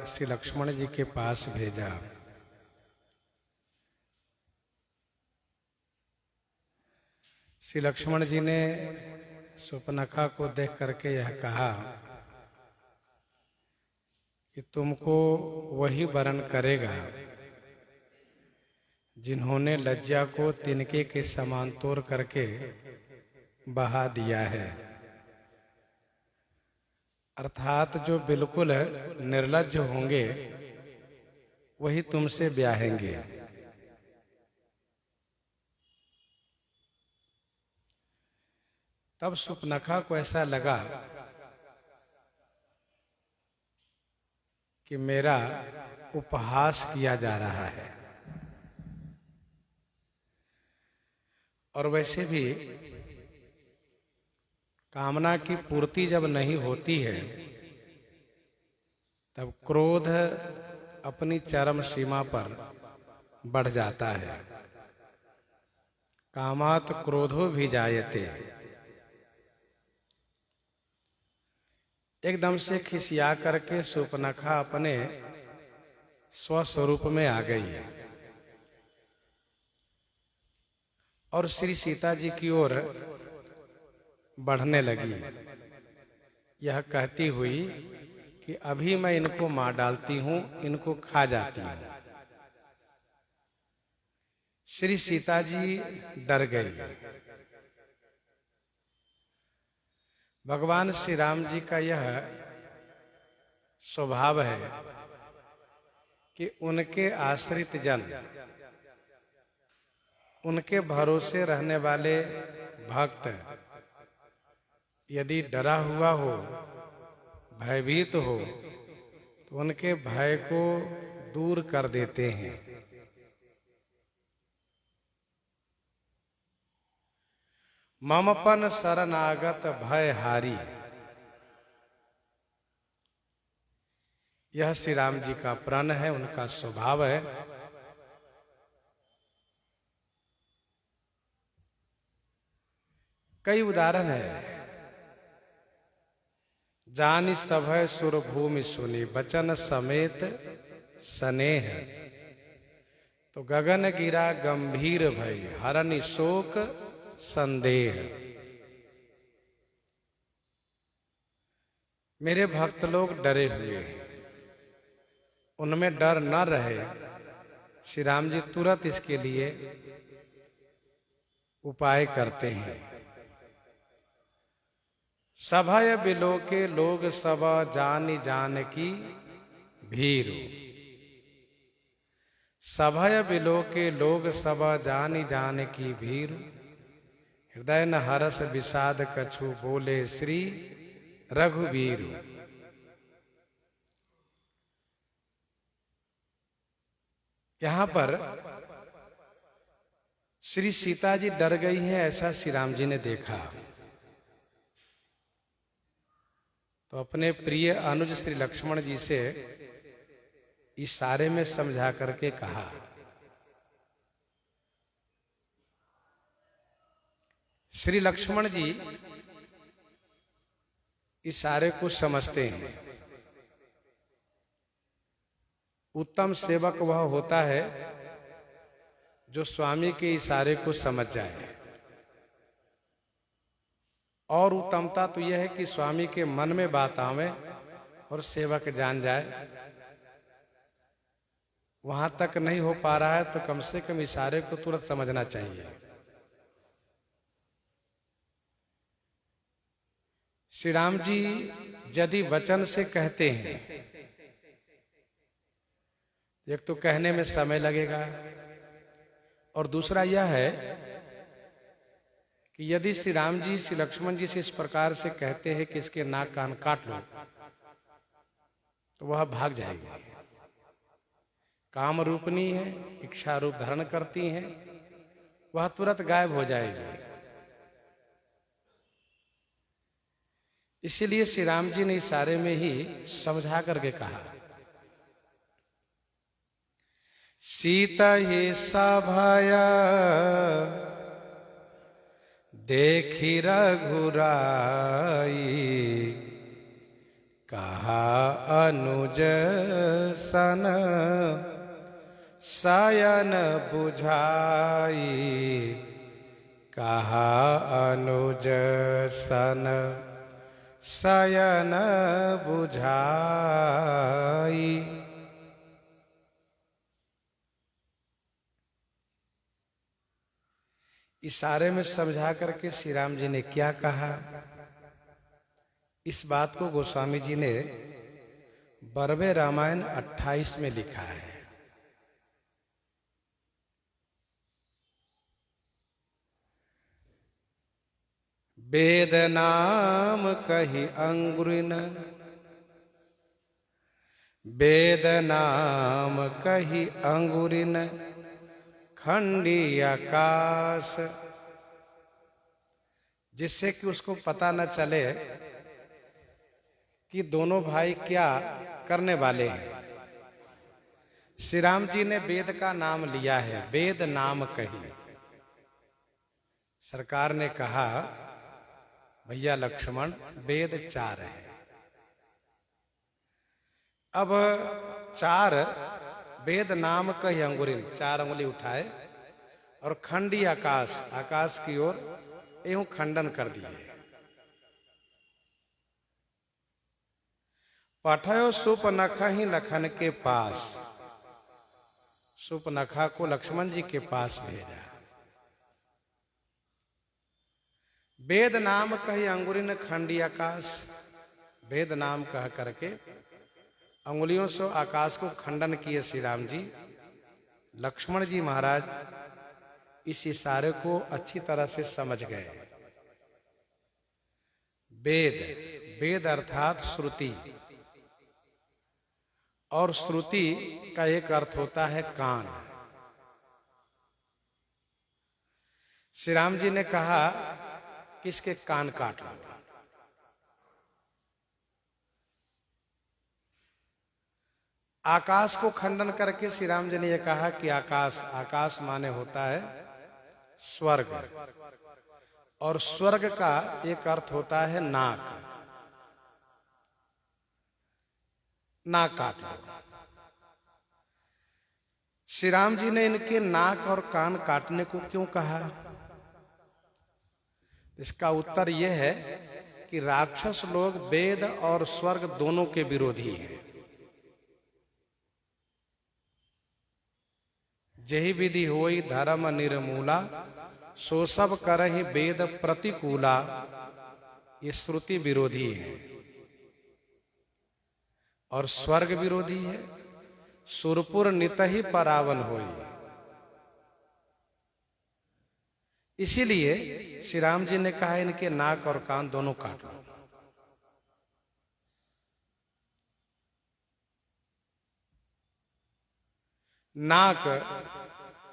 श्री लक्ष्मण जी के पास भेजा। श्री लक्ष्मण जी ने शूर्पणखा को देख करके यह कहा कि तुमको वही वरण करेगा जिन्होंने लज्जा को तिनके के समान तोड़ करके बहा दिया है, अर्थात जो बिल्कुल निर्लज्ज होंगे वही तुमसे ब्याहेंगे। तब शूर्पणखा को ऐसा लगा कि मेरा उपहास किया जा रहा है, और वैसे भी कामना की पूर्ति जब नहीं होती है तब क्रोध अपनी चरम सीमा पर बढ़ जाता है। कामात क्रोधो भी जायते। एकदम से खिसिया करके शूर्पणखा अपने स्वस्वरूप में आ गई है और श्री सीता जी की ओर बढ़ने लगी, यह कहती हुई कि अभी मैं इनको मार डालती हूं, इनको खा जाती हूं। श्री सीता जी डर गई। भगवान श्री राम जी का यह स्वभाव है कि उनके आश्रित जन, उनके भरोसे रहने वाले भक्त यदि डरा हुआ हो, भयभीत हो, तो उनके भय को दूर कर देते हैं। ममपन शरणागत भयहारी, यह श्री राम जी का प्रण है, उनका स्वभाव है। कई उदाहरण है। जानि सभय सुर भूमि सुनी, बचन समेत स्नेह, तो गगन गिरा गंभीर भई, हरनि शोक संदेह। मेरे भक्त लोग डरे हुए हैं, उनमें डर न रहे, श्री राम जी तुरंत इसके लिए उपाय करते हैं। सभय बिलो के लोग सब जानि जानकी भीरु, सभय बिलो के लोग सब जानि जानकी भीरु, हृदय न हरस विषाद कछु बोले श्री रघुवीर। यहां पर श्री सीता जी डर गई हैं, ऐसा श्री राम जी ने देखा तो अपने प्रिय अनुज श्री लक्ष्मण जी से इशारे में समझा करके कहा। श्री लक्ष्मण जी इशारे को समझते हैं। उत्तम सेवक वह होता है जो स्वामी के इशारे को समझ जाए, और उत्तमता तो यह है कि स्वामी के मन में बात आवे और सेवक जान जाए। वहां तक नहीं हो पा रहा है तो कम से कम इशारे को तुरंत समझना चाहिए। श्री राम जी यदि वचन से कहते हैं, एक तो कहने में समय लगेगा, और दूसरा यह है कि यदि श्री राम जी श्री लक्ष्मण जी से इस प्रकार से कहते हैं कि इसके नाक कान काट लो, तो वह भाग जाएगी। काम रूपनी है, इच्छा रूप धारण करती हैं, वह तुरंत गायब हो जाएगी। इसलिए श्री राम जी ने इशारे में ही समझा करके कहा। सीता ही सभया देखी रघुराई, कहा अनुज सन शयन बुझाई, कहा अनुज सन शयन बुझाई। इशारे में समझा करके श्री राम जी ने क्या कहा, इस बात को गोस्वामी जी ने बरवे रामायण 28 में लिखा है। वेद नाम कही अंगुरिन, वेद नाम कही अंगुरिन खंडी आकाश, जिससे कि उसको पता न चले कि दोनों भाई क्या करने वाले हैं। श्री राम जी ने वेद का नाम लिया है, वेद नाम कही। सरकार ने कहा भैया लक्ष्मण वेद 4 है। अब 4 वेद नाम कही अंगुरिन, 4 उंगली उठाए और खंडी आकाश, आकाश की ओर यूं खंडन कर दिए। पठयो सुपनखा ही लखन के पास, सुपनखा को लक्ष्मण जी के पास भेजा। वेद नाम कही अंगुरिन खंडी आकाश, वेद नाम कह करके अंगुलियों से आकाश को खंडन किए श्री राम जी। लक्ष्मण जी महाराज इस इशारे को अच्छी तरह से समझ गए। वेद, वेद अर्थात श्रुति, और श्रुति का एक अर्थ होता है कान। श्री राम जी ने कहा कि इसके कान काट लो। आकाश को खंडन करके श्री राम जी ने यह कहा कि आकाश, आकाश माने होता है स्वर्ग, और स्वर्ग का एक अर्थ होता है नाक, नाक काट लो। श्री राम जी ने इनके नाक और कान काटने को क्यों कहा? इसका उत्तर यह है कि राक्षस लोग वेद और स्वर्ग दोनों के विरोधी हैं। जही विधि होई धर्म निर्मूला, सो सब करहि वेद प्रतिकूला। ये श्रुति विरोधी है और स्वर्ग विरोधी है। सुरपुर नित ही परावन होई। इसीलिए श्री राम जी ने कहा इनके नाक और कान दोनों काट लो। नाक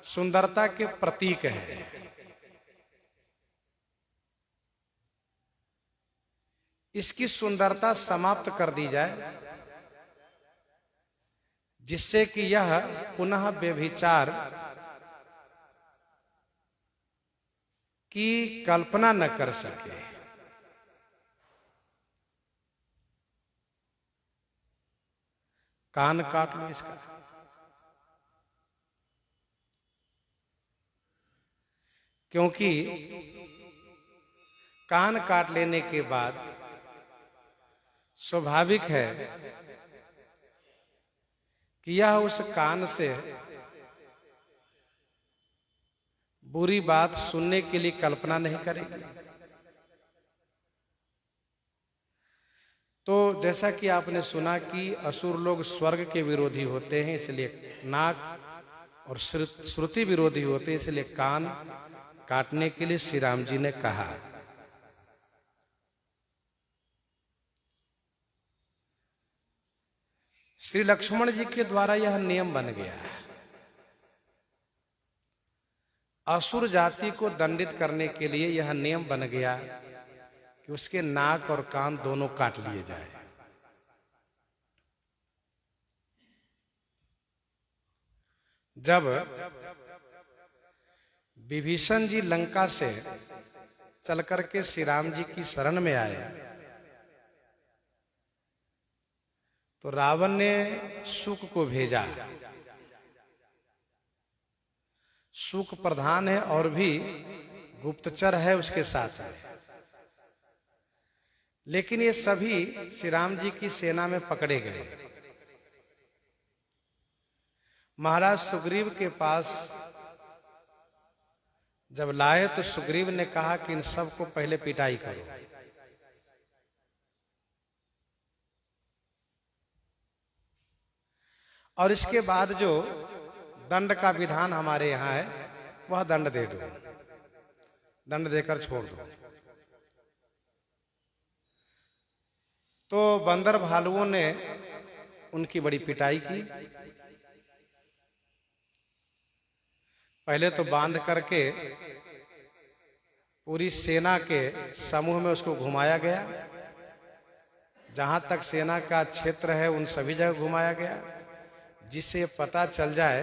सुंदरता के प्रतीक है। इसकी सुंदरता समाप्त कर दी जाए, जिससे कि यह पुनः व्यभिचार की कल्पना न कर सके। कान काट लो इसका। क्योंकि कान काट लेने के बाद स्वाभाविक है कि यह उस कान से बुरी बात सुनने के लिए कल्पना नहीं करेगी। तो जैसा कि आपने सुना कि असुर लोग स्वर्ग के विरोधी होते हैं, इसलिए नाक और श्रुति विरोधी होते हैं, इसलिए कान काटने के लिए श्री राम जी ने कहा। श्री लक्ष्मण जी के द्वारा यह नियम बन गया। असुर जाति को दंडित करने के लिए यह नियम बन गया कि उसके नाक और कान दोनों काट लिए जाए। जब विभीषण जी लंका से चल करके श्री राम जी की शरण में आए, तो रावण ने शुक को भेजा। शुक प्रधान है और भी गुप्तचर है उसके साथ में, लेकिन ये सभी श्री राम जी की सेना में पकड़े गए। महाराज सुग्रीव के पास जब लाए तो सुग्रीव ने कहा कि इन सबको पहले पिटाई करो। और इसके बाद जो दंड का विधान हमारे यहाँ है वह दंड दे दो, दंड देकर छोड़ दो। तो बंदर भालुओं ने उनकी बड़ी पिटाई की। पहले तो बांध करके पूरी सेना के समूह में उसको घुमाया गया, जहां तक सेना का क्षेत्र है उन सभी जगह घुमाया गया, जिससे पता चल जाए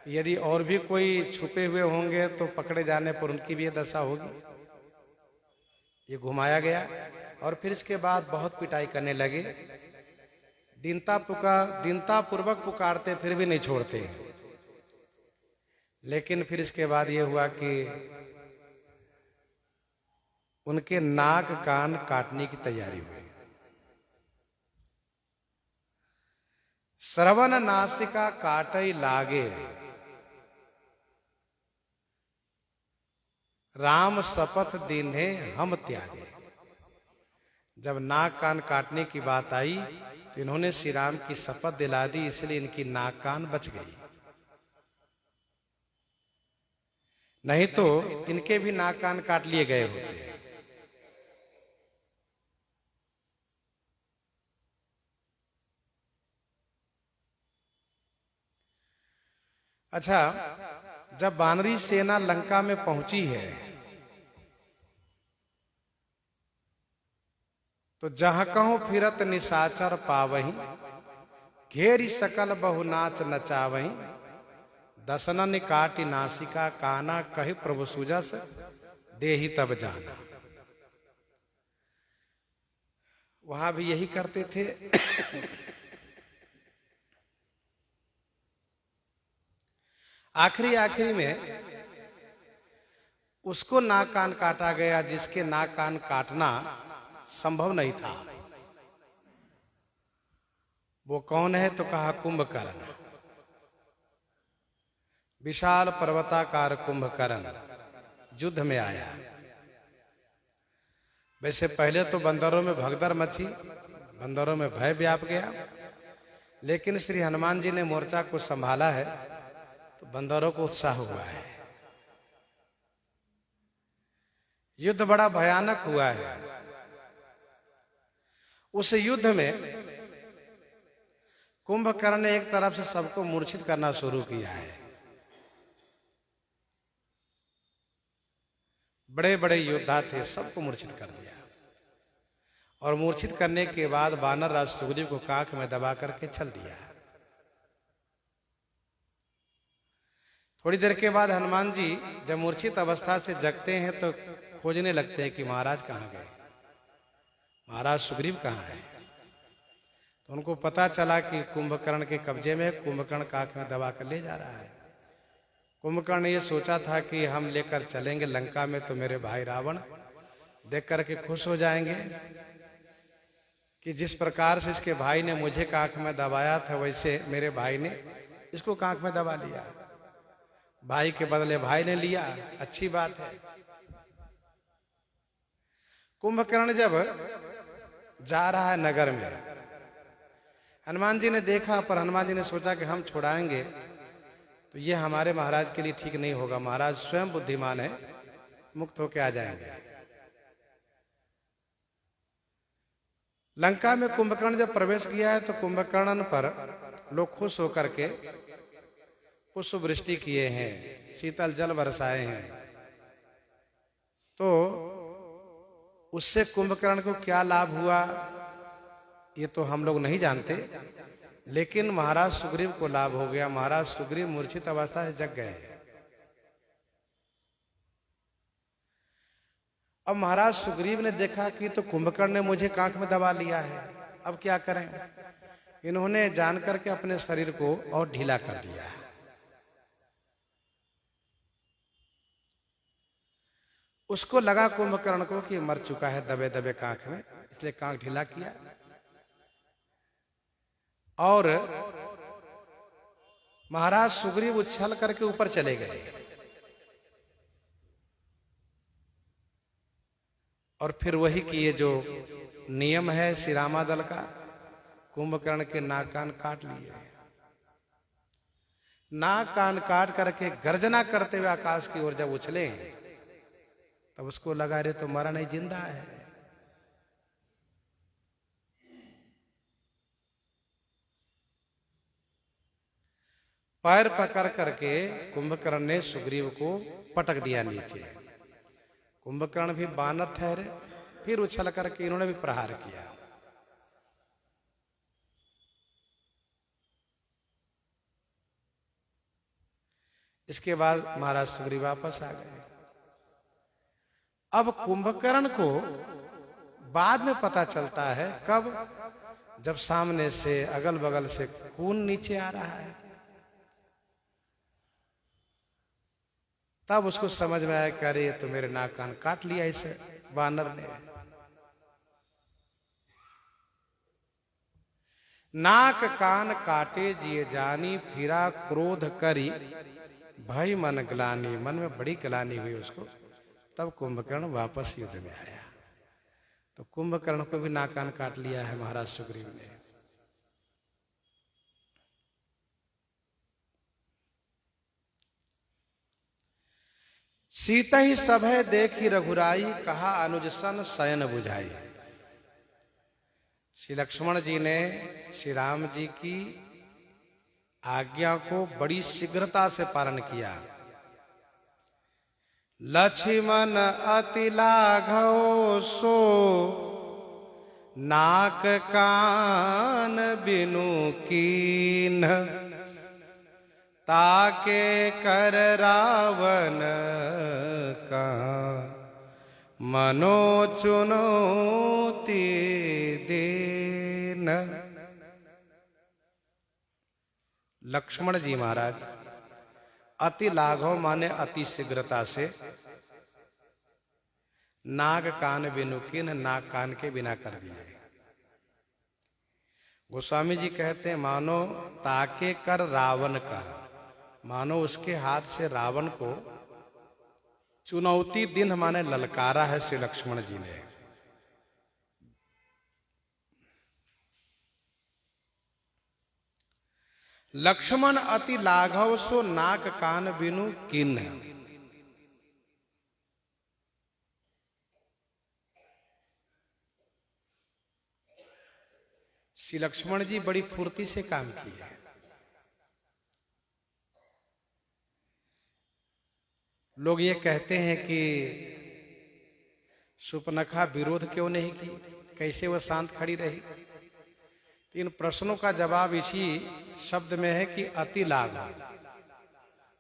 यदि और भी कोई छुपे हुए होंगे तो पकड़े जाने पर उनकी भी ये दशा होगी। ये घुमाया गया और फिर इसके बाद बहुत पिटाई करने लगे। दीनता पूर्वक पुकारते फिर भी नहीं छोड़ते। लेकिन फिर इसके बाद ये हुआ कि उनके नाक कान काटने की तैयारी हुई। श्रवण नासिका काटई लागे, राम शपथ दीन्हे हम त्यागे। जब नाक कान काटने की बात आई तो इन्होंने श्री राम की शपथ दिला दी, इसलिए इनकी नाक कान बच गई, नहीं तो इनके भी नाक कान काट लिए गए होते। अच्छा, जब वानरी सेना लंका में पहुंची है तो जहां कहो फिरत निशाचर पावही, घेरी सकल बहुनाच नचावही, दसनन काटी नासिका काना, कही प्रभु सुजस देहि तब जाना। वहां भी यही करते थे। आखिरी में उसको नाक कान काटा गया जिसके नाक कान काटना संभव नहीं था। वो कौन है तो कहा कुंभकर्ण। विशाल पर्वताकार कुंभकर्ण युद्ध में आया। वैसे पहले तो बंदरों में भगदड़ मची, बंदरों में भय व्याप गया, लेकिन श्री हनुमान जी ने मोर्चा को संभाला है तो बंदरों को उत्साह हुआ है। युद्ध बड़ा भयानक हुआ है। उस युद्ध में कुंभकर्ण ने एक तरफ से सबको मूर्छित करना शुरू किया है। बड़े बड़े योद्धा थे, सबको मूर्छित कर दिया। और मूर्छित करने के बाद वानर राज सुग्रीव को कांख में दबा करके चल दिया। थोड़ी देर के बाद हनुमान जी जब मूर्छित अवस्था से जगते हैं तो खोजने लगते हैं कि महाराज कहाँ गए, महाराज सुग्रीव कहाँ हैं। तो उनको पता चला कि कुंभकर्ण के कब्जे में, कुंभकर्ण कांख में दबा कर ले जा रहा है। कुंभकर्ण ने ये सोचा था कि हम लेकर चलेंगे लंका में तो मेरे भाई रावण देख करके खुश हो जाएंगे कि जिस प्रकार से इसके भाई ने मुझे कांख में दबाया था वैसे मेरे भाई ने इसको कांख में दबा लिया। भाई के बदले भाई ने लिया, अच्छी बात है। कुंभकर्ण जब जा रहा है नगर में, हनुमान जी ने देखा, पर हनुमान जी ने सोचा कि हम छुड़ाएंगे तो ये हमारे महाराज के लिए ठीक नहीं होगा। महाराज स्वयं बुद्धिमान है, मुक्त होके आ जाएंगे। लंका में कुंभकर्ण जब प्रवेश किया है तो कुंभकर्ण पर लोग खुश होकर के पुष्प वृष्टि किए हैं, शीतल जल बरसाए हैं। तो उससे कुंभकर्ण को क्या लाभ हुआ ये तो हम लोग नहीं जानते, लेकिन महाराज सुग्रीव को लाभ हो गया। महाराज सुग्रीव मूर्छित अवस्था से जग गए। अब महाराज सुग्रीव ने देखा कि तो कुंभकर्ण ने मुझे कांख में दबा लिया है, अब क्या करें। इन्होंने जानकर के अपने शरीर को और ढीला कर दिया। उसको लगा कुंभकर्ण को कि मर चुका है दबे दबे कांख में, इसलिए कांख ढीला किया और महाराज सुग्रीव उछल करके ऊपर चले गए और फिर वही किए जो नियम है श्री रामादल का, कुंभकर्ण के नाक कान काट लिए। नाक कान काट करके गर्जना करते हुए आकाश की ओर जब उछले तब उसको लगा रे तो मरा नहीं, जिंदा है। पैर पकड़ करके कुंभकर्ण ने सुग्रीव को पटक दिया नीचे। कुंभकर्ण भी बानर ठहरे, फिर उछल करके इन्होंने भी प्रहार किया। इसके बाद महाराज सुग्रीव वापस आ गए। अब कुंभकर्ण को बाद में पता चलता है, कब? जब सामने से अगल बगल से खून नीचे आ रहा है, तब उसको समझ में आया कि अरे ये तो मेरे नाक कान काट लिया इसे बानर ने। नाक कान काटे जिए जानी, फिरा क्रोध करी भई मन ग्लानि। मन में बड़ी ग्लानि हुई उसको। तब कुंभकर्ण वापस युद्ध में आया। तो कुंभकर्ण को भी नाक कान काट लिया है महाराज सुग्रीव ने। सीता ही सभय देखी रघुराई, कहा अनुज सन शयन बुझाई। श्री लक्ष्मण जी ने श्री राम जी की आज्ञा को बड़ी शीघ्रता से पालन किया। लक्ष्मण अति लाघव सो, नाक कान बिनु कीन। ताके कर रावण का, मनो चुनौती देन। लक्ष्मण जी महाराज अति लाघव माने अति शीघ्रता से, नाग कान बिनु कीन, नाक कान के बिना कर दिए। गोस्वामी जी कहते हैं मानो ताके कर रावण का, मानो उसके हाथ से रावण को चुनौती दिन माने ललकारा है श्री लक्ष्मण जी ने। लक्ष्मण अति लाघव सो, नाक कान बिनु कीन। श्री लक्ष्मण जी बड़ी फुर्ती से काम किए। लोग ये कहते हैं कि शूर्पणखा विरोध क्यों नहीं की, कैसे वह शांत खड़ी रही? इन प्रश्नों का जवाब इसी शब्द में है कि अति लाघव,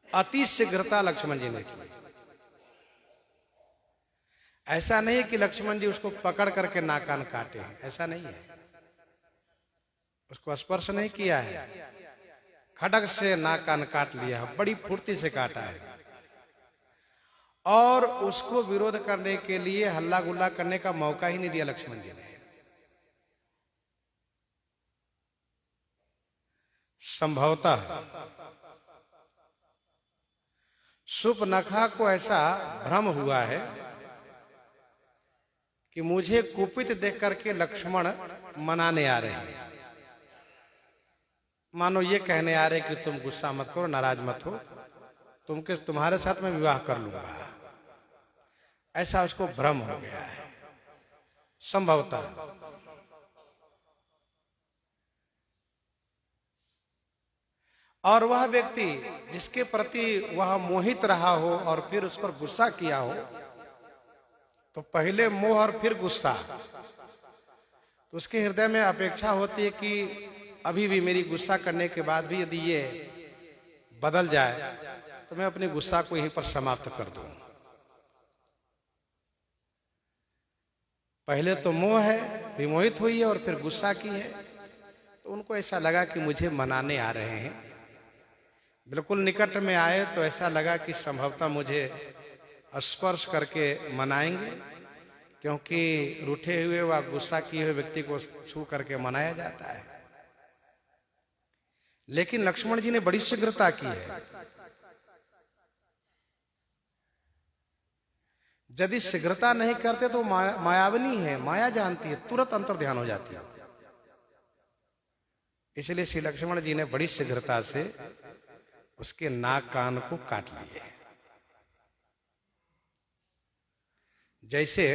अति शीघ्रता लक्ष्मण जी ने की। ऐसा नहीं कि लक्ष्मण जी उसको पकड़ करके नाक कान काटे हैं, ऐसा नहीं है। उसको स्पर्श नहीं किया है, खड़ग से नाक कान काट लिया है, बड़ी फुर्ती से काटा है। और उसको विरोध करने के लिए हल्ला गुल्ला करने का मौका ही नहीं दिया लक्ष्मण जी ने। संभवतः शूर्पणखा को ऐसा भ्रम हुआ है कि मुझे कुपित देख करके लक्ष्मण मनाने आ रहे हैं, मानो ये कहने आ रहे कि तुम गुस्सा मत करो, नाराज मत हो, तुम्हारे साथ मैं विवाह कर लूंगा। ऐसा उसको भ्रम हो गया है संभवतः। और वह व्यक्ति जिसके प्रति वह मोहित रहा हो और फिर उस पर गुस्सा किया हो, तो पहले मोह और फिर गुस्सा, तो उसके हृदय में अपेक्षा होती है कि अभी भी मेरी गुस्सा करने के बाद भी यदि ये बदल जाए तो मैं अपने गुस्सा को यहीं पर समाप्त कर दूं। पहले तो मोह है, विमोहित हुई है और फिर गुस्सा की है, तो उनको ऐसा लगा कि मुझे मनाने आ रहे हैं। बिल्कुल निकट में आए तो ऐसा लगा कि संभवतः मुझे स्पर्श करके मनाएंगे, क्योंकि रूठे हुए व गुस्सा किए हुए व्यक्ति को छू करके मनाया जाता है। लेकिन लक्ष्मण जी ने बड़ी शीघ्रता की है। यदि शीघ्रता नहीं करते तो मायाविनी है, माया जानती है, तुरंत अंतर ध्यान हो जाती है। इसलिए श्री लक्ष्मण जी ने बड़ी शीघ्रता से उसके नाक कान को काट लिए। जैसे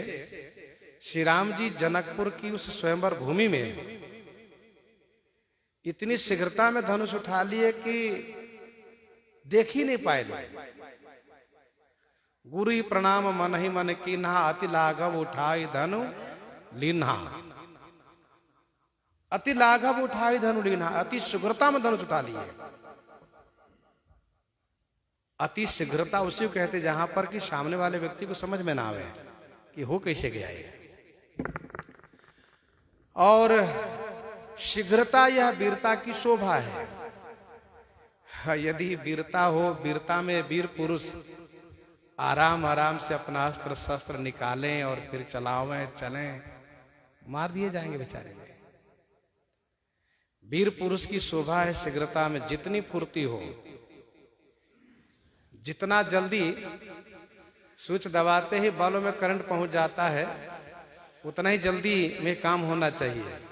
श्री राम जी जनकपुर की उस स्वयंवर भूमि में इतनी शीघ्रता में धनुष उठा लिए कि देख ही नहीं पाए लोग। गुरु प्रणाम मन ही मन की नहा, अति लाघव उठाई धनु लीन्हा। अति लाघव उठाई धनु लीन्हा, अति शीघ्रता में धनुष उठा लिए। अति शीघ्रता उसी को कहते जहां पर कि सामने वाले व्यक्ति को समझ में ना आवे कि हो कैसे गया ये। और शीघ्रता यह वीरता की शोभा है। यदि वीरता हो, वीरता में वीर पुरुष आराम आराम से अपना अस्त्र शस्त्र निकालें और फिर चलावें, चलें, मार दिए जाएंगे बेचारे में। वीर पुरुष की शोभा है शीघ्रता में। जितनी फुर्ती हो, जितना जल्दी स्विच दबाते ही बालों में करंट पहुंच जाता है, उतना ही जल्दी में काम होना चाहिए।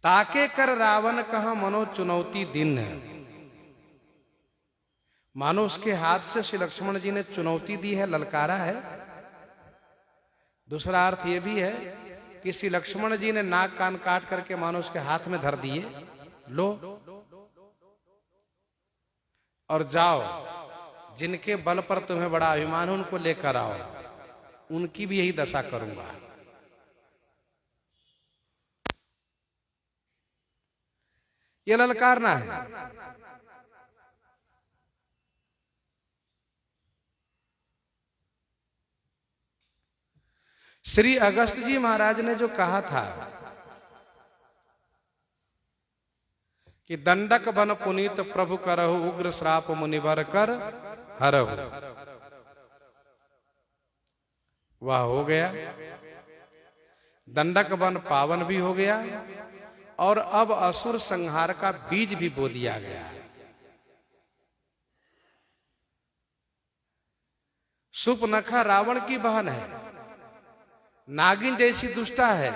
ताके कर रावण कहा मनो चुनौती दिन है। मानो उसके हाथ से श्री लक्ष्मण जी ने चुनौती दी है, ललकारा है। दूसरा अर्थ यह भी है कि श्री लक्ष्मण जी ने नाक कान काट करके मानो उसके हाथ में धर दिए, लो और जाओ, जिनके बल पर तुम्हें बड़ा अभिमान है उनको लेकर आओ, उनकी भी यही दशा करूंगा। ये ललकारना है। श्री अगस्त जी महाराज ने जो कहा था कि दंडक बन पुनीत प्रभु करहु, उग्र श्राप मुनिवर कर हरहु, वह हो गया। दंडक बन पावन भी हो गया और अब असुर संहार का बीज भी बो दिया गया है। सुपनखा रावण की बहन है, नागिन जैसी दुष्टा है।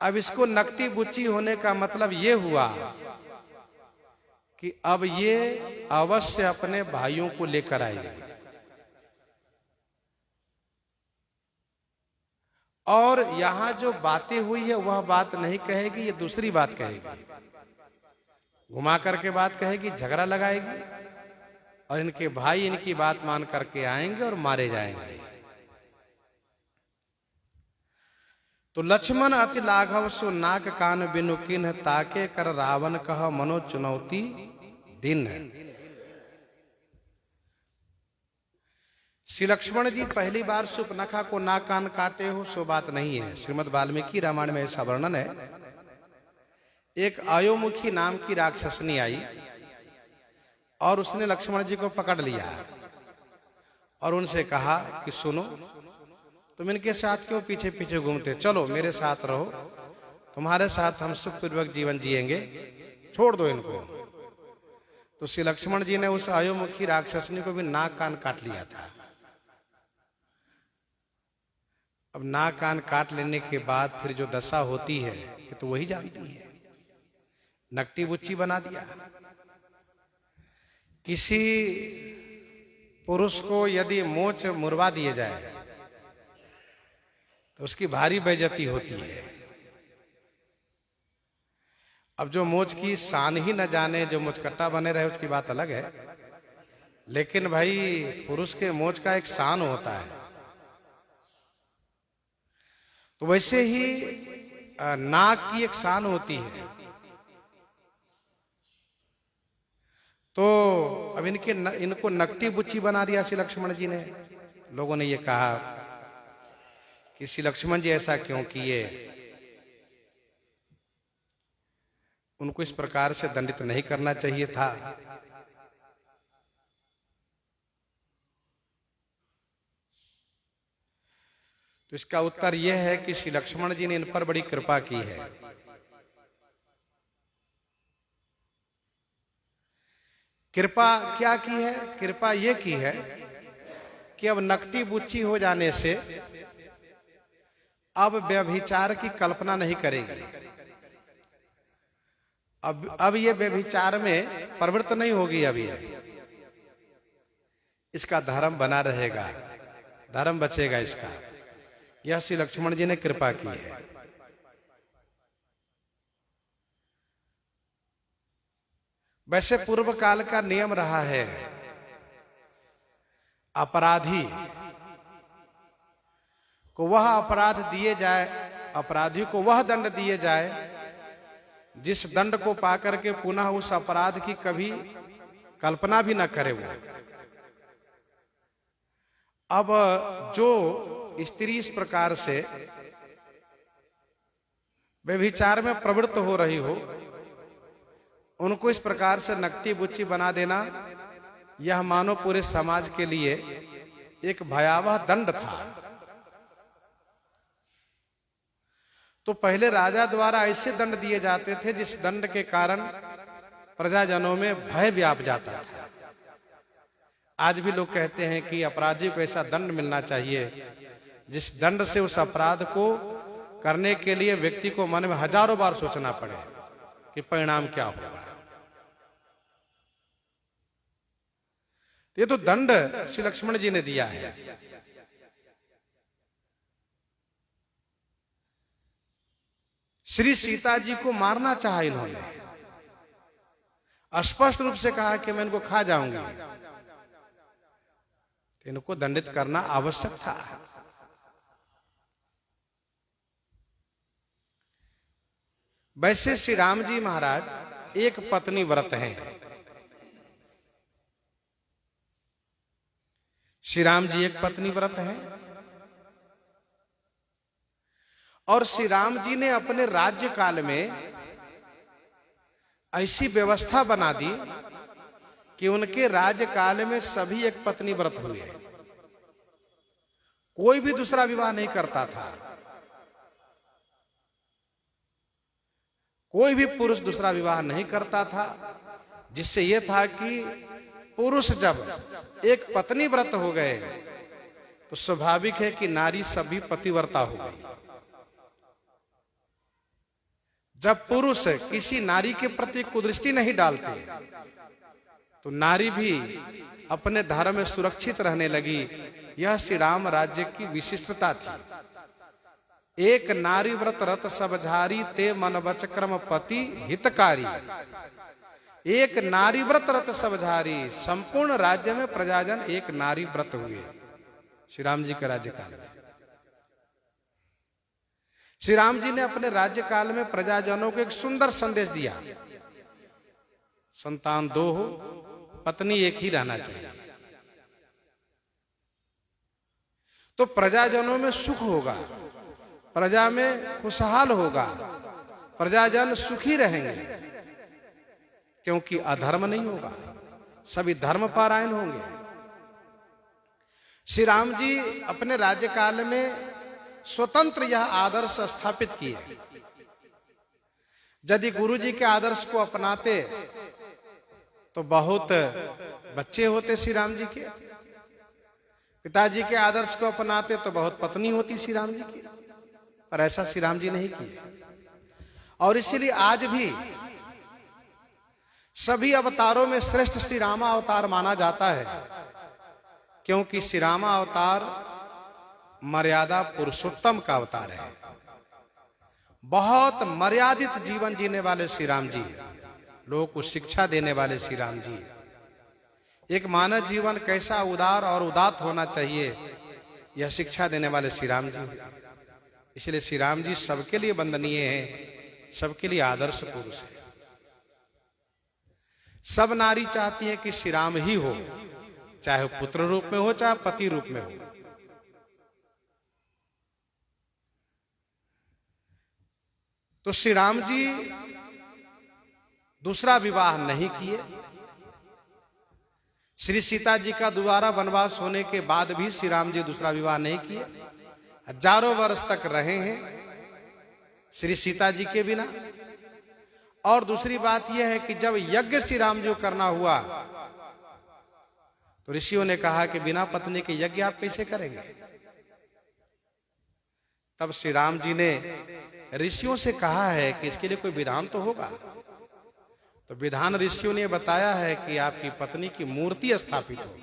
अब इसको नकटी बुच्ची होने का मतलब ये हुआ कि अब ये अवश्य अपने भाइयों को लेकर आएगी और यहां जो बातें हुई है वह बात नहीं कहेगी, ये दूसरी बात कहेगी, घुमा करके बात कहेगी, झगड़ा लगाएगी और इनके भाई इनकी बात मान करके आएंगे और मारे जाएंगे। तो लक्ष्मण अति लाघव सो नाक कान बिनु किन्ह, ताके कर रावण कह मनो चुनौती दिन। श्री लक्ष्मण जी पहली बार सुपनखा को नाक कान काटे हो सो बात नहीं है। श्रीमद् वाल्मीकि रामायण में ऐसा वर्णन है। एक अयोमुखी नाम की राक्षसनी आई और उसने लक्ष्मण जी को पकड़ लिया और उनसे कहा कि सुनो, तुम इनके साथ क्यों पीछे पीछे घूमते, चलो मेरे साथ रहो, तुम्हारे साथ हम सुखपूर्वक जीवन जिएंगे, छोड़ दो इनको। तो श्री लक्ष्मण जी ने उस अयोमुखी राक्षसनी को भी नाक कान काट लिया था। अब नाक कान काट लेने के बाद फिर जो दशा होती है ये तो वही जानती है। नकटी बुच्ची बना दिया। किसी पुरुष को यदि मोच मुरवा दिए जाए तो उसकी भारी बेइज्जती होती है। अब जो मोच की शान ही न जाने, जो मुचकट्टा बने रहे, उसकी बात अलग है, लेकिन भाई पुरुष के मोच का एक शान होता है। तो वैसे ही नाक की एक शान होती है। तो अब इनको नकटी बुच्ची बना दिया श्री लक्ष्मण जी ने। लोगों ने ये कहा कि श्री लक्ष्मण जी ऐसा क्यों किए, उनको इस प्रकार से दंडित नहीं करना चाहिए था। तो इसका उत्तर यह है कि श्री लक्ष्मण जी ने इन पर बड़ी कृपा की है। कृपा क्या की है? कृपा यह की है कि अब नकटी बुच्ची हो जाने से अब व्यभिचार की कल्पना नहीं करेगी। अब ये व्यभिचार में प्रवृत्त नहीं होगी। अब ये इसका धर्म बना रहेगा, धर्म बचेगा इसका। यह श्री लक्ष्मण जी ने कृपा की है। वैसे पूर्व काल का नियम रहा है, अपराधी को वह अपराध दिए जाए, अपराधी को वह दंड दिए जाए जिस दंड को पाकर के पुनः उस अपराध की कभी कल्पना भी न करे वो। अब जो स्त्री इस प्रकार से व्यभिचार में प्रवृत्त हो रही हो, उनको इस प्रकार से नकटी बुच्ची बना देना, यह मानो पूरे समाज के लिए एक भयावह दंड था। तो पहले राजा द्वारा ऐसे दंड दिए जाते थे जिस दंड के कारण प्रजाजनों में भय व्याप जाता था। आज भी लोग कहते हैं कि अपराधी को ऐसा दंड मिलना चाहिए जिस दंड से उस अपराध को करने के लिए व्यक्ति को मन में हजारों बार सोचना पड़े कि परिणाम क्या होगा। ये तो दंड श्री लक्ष्मण जी ने दिया है। श्री सीता जी को मारना चाहा इन्होंने, स्पष्ट रूप से कहा कि मैं इनको खा जाऊंगी, तो इनको दंडित करना आवश्यक था। वैसे श्री राम जी महाराज एक पत्नी व्रत हैं। श्री राम जी एक पत्नी व्रत हैं और श्री राम जी ने अपने राज्य काल में ऐसी व्यवस्था बना दी कि उनके राज्यकाल में सभी एक पत्नी व्रत हुए। कोई भी दूसरा विवाह नहीं करता था, कोई भी पुरुष दूसरा विवाह नहीं करता था, जिससे यह था कि पुरुष जब एक पत्नी व्रत हो गए तो स्वाभाविक है कि नारी सभी पतिव्रता हो गई। जब पुरुष किसी नारी के प्रति कुदृष्टि नहीं डालते तो नारी भी अपने धर्म में सुरक्षित रहने लगी। यह श्री राम राज्य की विशिष्टता थी। एक नारी व्रत रत सब झारी, ते मन वच क्रम पति हितकारी। एक नारी व्रत रत सब झारी, संपूर्ण राज्य में प्रजाजन एक नारी व्रत हुए श्री राम जी के राज्यकाल में। श्री राम जी ने अपने राज्यकाल में प्रजाजनों को एक सुंदर संदेश दिया, संतान दो हो, पत्नी एक ही रहना चाहिए, तो प्रजाजनों में सुख होगा, प्रजा में खुशहाल होगा, प्रजाजन सुखी रहेंगे, क्योंकि अधर्म नहीं होगा, सभी धर्म पारायण होंगे। श्री राम जी अपने राज्यकाल में स्वतंत्र यह आदर्श स्थापित किए। यदि गुरु जी के आदर्श को अपनाते तो बहुत बच्चे होते श्री राम जी के, पिताजी के आदर्श को अपनाते तो बहुत पत्नी होती श्री राम जी की, पर ऐसा श्री राम जी नहीं किए। और इसलिए आज भी सभी अवतारों में श्रेष्ठ श्री रामा अवतार माना जाता है, क्योंकि श्री रामा अवतार मर्यादा पुरुषोत्तम का अवतार है। बहुत मर्यादित जीवन जीने वाले श्री राम जी, लोगों को शिक्षा देने वाले श्री राम जी, एक मानव जीवन कैसा उदार और उदात्त होना चाहिए यह शिक्षा देने वाले श्री राम जी। इसलिए श्री राम जी सबके लिए वंदनीय हैं, सबके लिए आदर्श पुरुष है। सब नारी चाहती है कि श्री राम ही हो, चाहे पुत्र रूप में हो चाहे पति रूप में हो। तो श्री राम जी दूसरा विवाह नहीं किए। श्री सीता जी का दोबारा वनवास होने के बाद भी श्री राम जी दूसरा विवाह नहीं किए, हजारों वर्ष तक रहे हैं श्री सीता जी के बिना। और दूसरी बात यह है कि जब यज्ञ श्री राम जी को करना हुआ तो ऋषियों ने कहा कि बिना पत्नी के यज्ञ आप कैसे करेंगे। तब श्री राम जी ने ऋषियों से कहा है कि इसके लिए कोई विधान तो होगा। तो विधान ऋषियों ने बताया है कि आपकी पत्नी की मूर्ति स्थापित हो।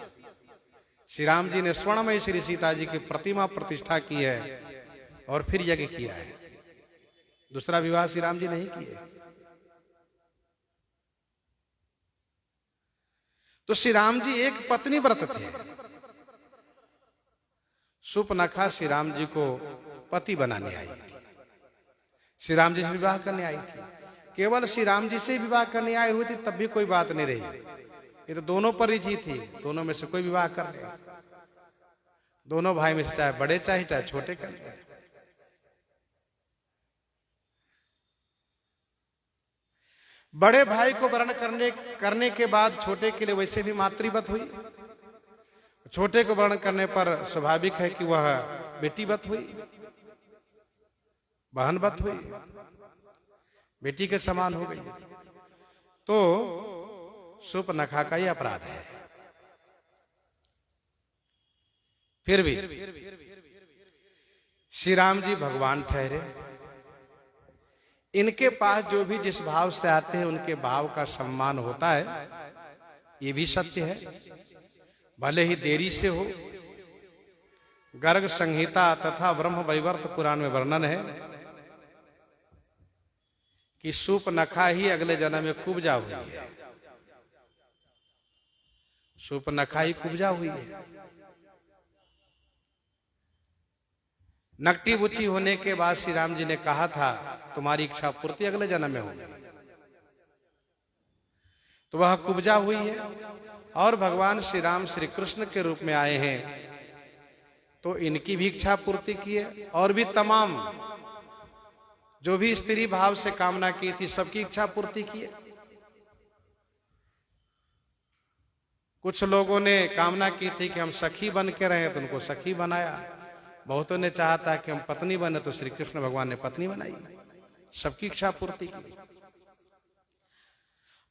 श्री राम जी ने स्वर्ण में श्री सीता जी की प्रतिमा प्रतिष्ठा की है और फिर यज्ञ किया है। दूसरा विवाह श्री राम जी नहीं किए। तो श्री राम जी एक पत्नी व्रत थे। सुपनखा श्री राम जी को पति बनाने आई थी, श्री राम जी से विवाह करने आई थी। केवल श्री राम जी से विवाह करने आई हुई थी तब भी कोई बात नहीं रही। ये तो दोनों पर ही थी, दोनों में से कोई विवाह कर ले। दोनों भाई में से चाहे बड़े चाहे छोटे कर ले। बड़े भाई को वर्ण करने के बाद छोटे के लिए वैसे भी मातृवत हुई। छोटे को वर्ण करने पर स्वाभाविक है कि वह बेटीवत हुई, बहनवत हुई, बेटी के समान हो गई। तो सुपनखा का ही अपराध है। फिर भी श्री राम जी भगवान ठहरे। इनके पास जो भी जिस भाव से आते हैं उनके भाव का सम्मान होता है, ये भी सत्य है, भले ही देरी से हो। गर्ग संहिता तथा ब्रह्म वैवर्त पुराण में वर्णन है कि सुपनखा ही अगले जन्म में कुब्जा हुई है। सुपनखा ही कुब्जा हुई है। नकटी बुच्ची होने के बाद श्री राम जी ने कहा था तुम्हारी इच्छा पूर्ति अगले जन्म में होगी। तो वह कुब्जा हुई है और भगवान श्री राम श्री कृष्ण के रूप में आए हैं तो इनकी भी इच्छा पूर्ति की है। और भी तमाम जो भी स्त्री भाव से कामना की थी सबकी इच्छा पूर्ति की है। कुछ लोगों ने कामना की थी कि हम सखी बन के रहे तो उनको सखी बनाया। बहुतों ने चाहा था कि हम पत्नी बने तो श्री कृष्ण भगवान ने पत्नी बनाई। सबकी इच्छा पूर्ति की।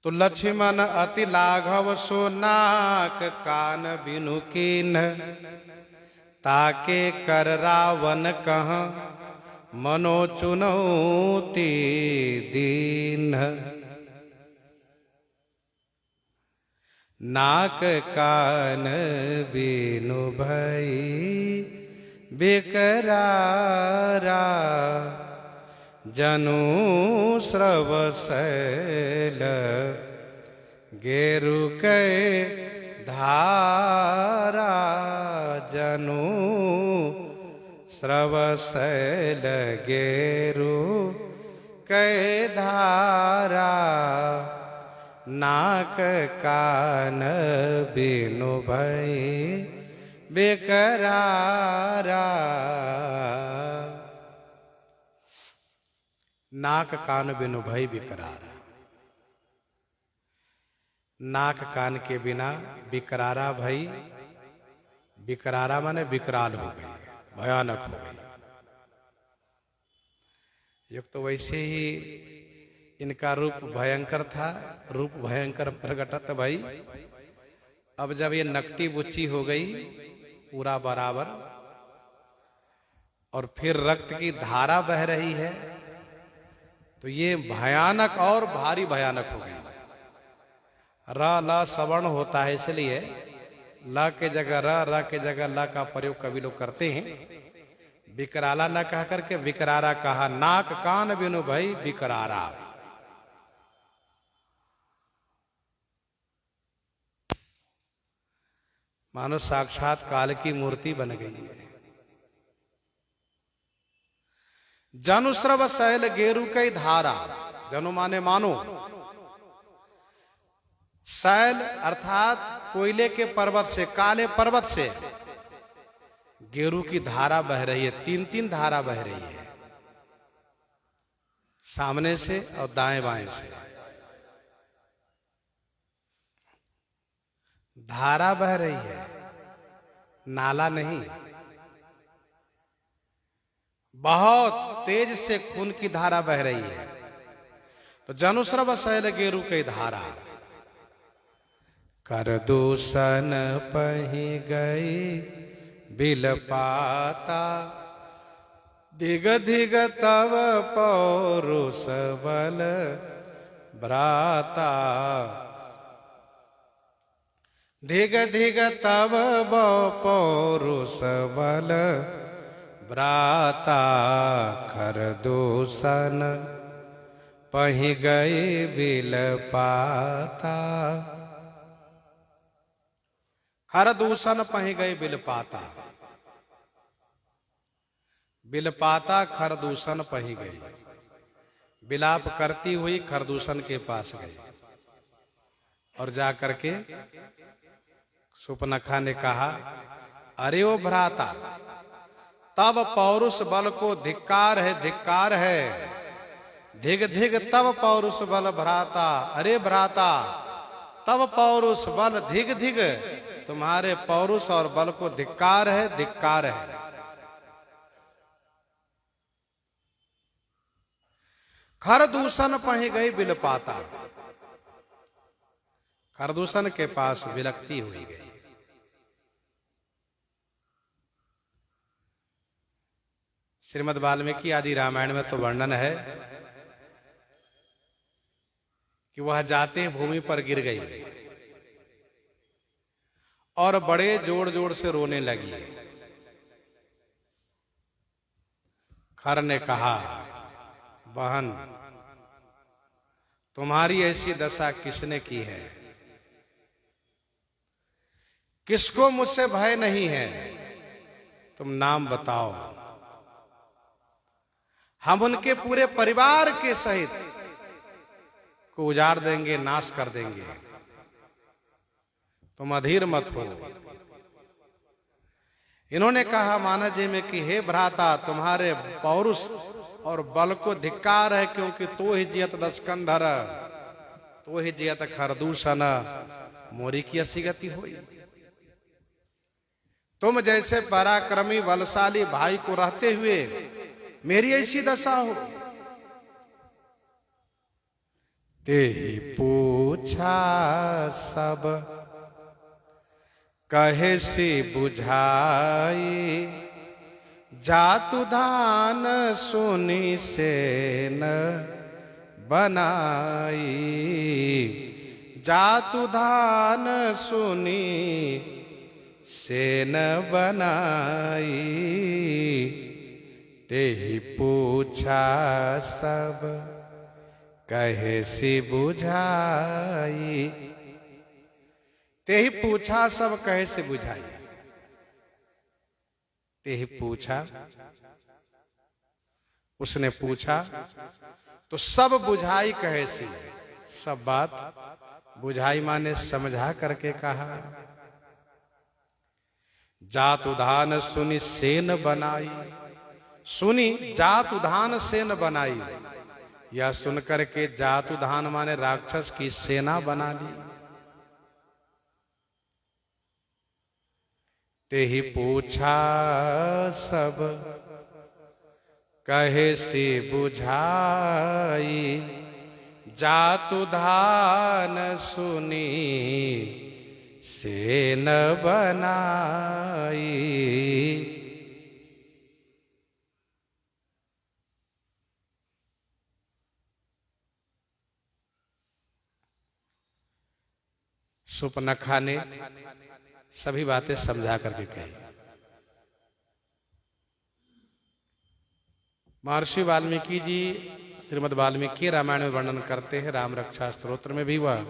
तो लक्ष्मण अति लाघव सो नाक कान बिनु कीन, ताके कर रावण कह मनो चुनौती दीन। नाक कान बिनु भई बेकरारा, जनु श्रवशैल गेरु कै धारा। जनु श्रवशैल गेरु कै धारा, नाक कान बिनु भई बेकरारा। नाक कान बिनु भई बेकरारा। नाक कान के बिना बिकरारा भई। बिकरारा माने विकराल हो गई, भयानक हो गई। एक तो वैसे ही इनका रूप भयंकर था, रूप भयंकर प्रगटत भई। अब जब ये नकटी बुच्ची हो गई पूरा बराबर और फिर रक्त की धारा बह रही है तो ये भयानक और भारी भयानक हो गई। र ल सवर्ण होता है इसलिए ल के जगह र के जगह ल का प्रयोग कभी लोग करते हैं। विकराला न कह करके विकरारा कहा। नाक कान बिनु भई विकरारा। मानो साक्षात काल की मूर्ति बन गई है। जनु श्रव शैल गेरु कई धारा। जनु माने मानो, शैल अर्थात कोयले के पर्वत से, काले पर्वत से गेरु की धारा बह रही है। तीन तीन धारा बह रही है। सामने से और दाएं बाएं से। धारा बह रही है, नाला नहीं। बहुत तेज से खून की धारा बह रही है। तो जनुश्रव शैल गेरु की धारा। कर दूषण पही गई बिलपाता, धिग धिग तव पौरुष बल भ्राता। धिग धिग तव पौरुष बल भ्राता। कर दूषण पही गई बिलपाता। खर दूषण पही गई बिलपाता। बिलपाता खरदूषण पही गई। विलाप करती हुई खरदूषण के पास गई और जाकर के सुपनखा ने कहा, अरे ओ भ्राता, तब पौरुष बल को धिक्कार है, धिक्कार है। धिग धिग तब पौरुष बल भ्राता। अरे भ्राता, तब पौरुष बल, धिग धिग तुम्हारे पौरुष और बल को धिक्कार है, धिक्कार है। खरदूषण पही गई बिलपाता। खरदूषण के पास विलकती हुई गई। श्रीमद् वाल्मीकि आदि रामायण में तो वर्णन है कि वह जाते भूमि पर गिर गई और बड़े जोर जोर से रोने लगी। खर ने कहा, बहन, तुम्हारी ऐसी दशा किसने की है? किसको मुझसे भय नहीं है? तुम नाम बताओ, हम उनके पूरे परिवार के सहित को उजाड़ देंगे, नाश कर देंगे। तुम अधीर मत हो। इन्होंने कहा मानव जी में कि हे भ्राता, तुम्हारे पौरुष और बल को धिक्कार है, क्योंकि तो ही जियत दस्कंधर, तो ही जियत खरदूषण, मोरी की ऐसी गति हुई। तुम जैसे पराक्रमी बलशाली भाई को रहते हुए मेरी ऐसी दशा हो। ते ही पूछा सब कहे सी बुझाई, जातु धान सुनी से न बनाई। जातु धान सुनी से न बनाई। ते ही पूछा सब कहे सी बुझाई। ते ही पूछा सब कहे से बुझाई। ते ही पूछा, उसने पूछा तो सब बुझाई कहे सी। सब बात बुझाई माने समझा करके कहा। जात उधान सुनी सेन बनाई। सुनी जात उधान सेन बनाई। यह सुनकर के जात उधान माने राक्षस की सेना बना ली। ते ही पूछा सब कहे सी बुझाई। जातु धान सुनी से न बनाई। सुपनखा ने सभी बातें समझा करके कही। महर्षि वाल्मीकि जी श्रीमद् वाल्मीकि रामायण में वर्णन करते हैं। राम रक्षा स्तोत्र में भी वह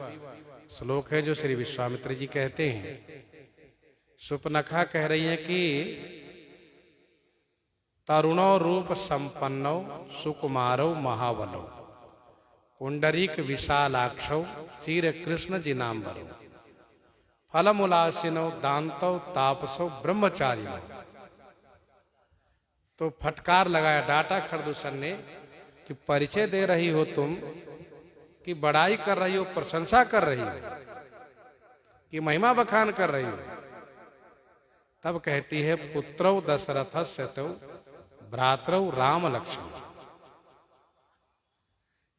श्लोक है जो श्री विश्वामित्र जी कहते हैं। सुपनखा कह रही है कि तरुणो रूप संपन्नो सुकुमारो महाबलो, पुंडरीक विशालाक्षौ चीर कृष्ण जिनाम्बरो, फलमुलासिनो दांतो तापसो ब्रह्मचारिणो। तो फटकार लगाया, डांटा खरदूषण ने कि परिचय दे रही हो तुम, कि बड़ाई कर रही हो, प्रशंसा कर रही हो, कि महिमा बखान कर रही हो, तब कहती है पुत्रौ दशरथस्य तौ भ्रातरौ राम लक्ष्मण।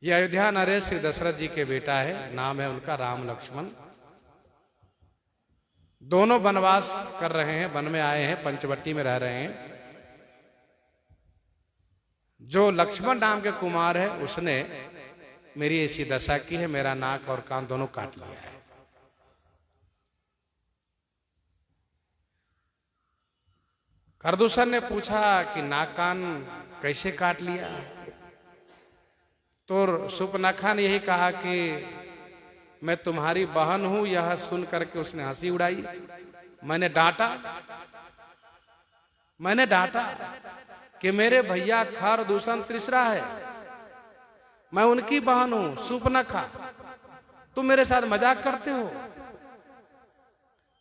ये अयोध्या नरेश श्री दशरथ जी के बेटा है, नाम है उनका राम लक्ष्मण। दोनों वनवास कर रहे हैं, वन में आए हैं, पंचवटी में रह रहे हैं। जो लक्ष्मण नाम के कुमार है उसने मेरी ऐसी दशा की है, मेरा नाक और कान दोनों काट लिया है। खरदूषण ने पूछा कि नाक कान कैसे काट लिया? तो सुपनखा ने यही कहा कि मैं तुम्हारी बहन हूं। यह सुन करके उसने हंसी उड़ाई। मैंने डांटा कि मेरे भैया खरदूषण तीसरा है, मैं उनकी बहन हूं सुपनखा, तुम मेरे साथ मजाक करते हो।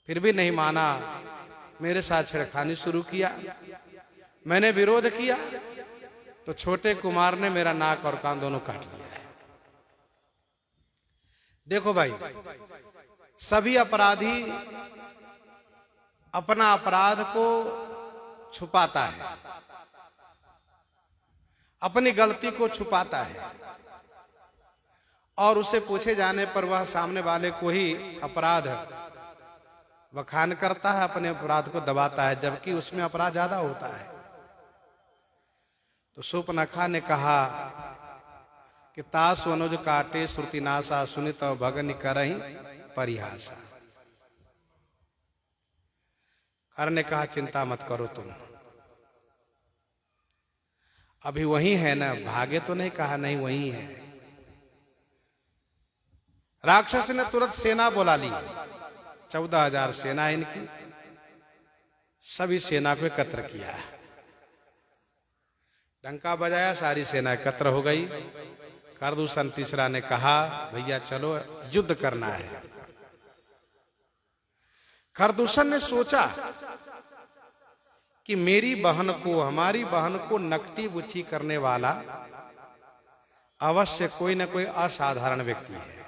फिर भी नहीं माना, मेरे साथ छेड़खानी शुरू किया। मैंने विरोध किया तो छोटे कुमार ने मेरा नाक और कान दोनों काट लिया है। देखो भाई, सभी अपराधी अपना अपराध को छुपाता है, अपनी गलती को छुपाता है, और उसे पूछे जाने पर वह सामने वाले को ही अपराध बखान करता है, अपने अपराध को दबाता है, जबकि उसमें अपराध ज्यादा होता है। तो सुपनखा ने कहा कि तास वनुज काटे श्रुतिनाशा, सुनित भगन करहि परिहासा। कर ने कहा चिंता मत करो तुम, अभी वही है ना, भागे तो नहीं, कहा नहीं वही है। राक्षस ने तुरंत सेना बुला ली, 14,000 सेना इनकी, सभी सेना को एकत्र किया, डंका बजाया, सारी सेना एकत्र हो गई। खरदूषण तीसरा ने कहा भैया चलो युद्ध करना है। खरदूषण ने सोचा कि मेरी बहन को, हमारी बहन को नकटी बुच्ची करने वाला अवश्य कोई न कोई असाधारण व्यक्ति है।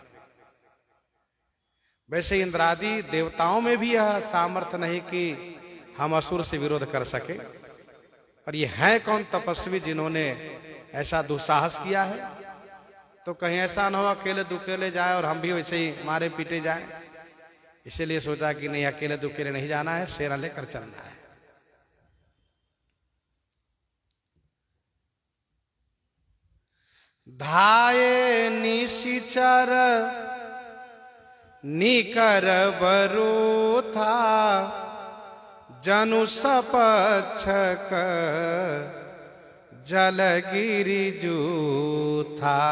वैसे इंद्रादि देवताओं में भी यह सामर्थ्य नहीं कि हम असुर से विरोध कर सके, पर ये है कौन तपस्वी जिन्होंने ऐसा दुस्साहस किया है? तो कहीं ऐसा न हो अकेले दुकेले जाए और हम भी वैसे ही मारे पीटे जाए। इसीलिए सोचा कि नहीं, अकेले दुकेले नहीं जाना है, सेना लेकर चलना है। धाये निशिचर निकर बरो था, जनु सपक्षक जलगिरि जूथा,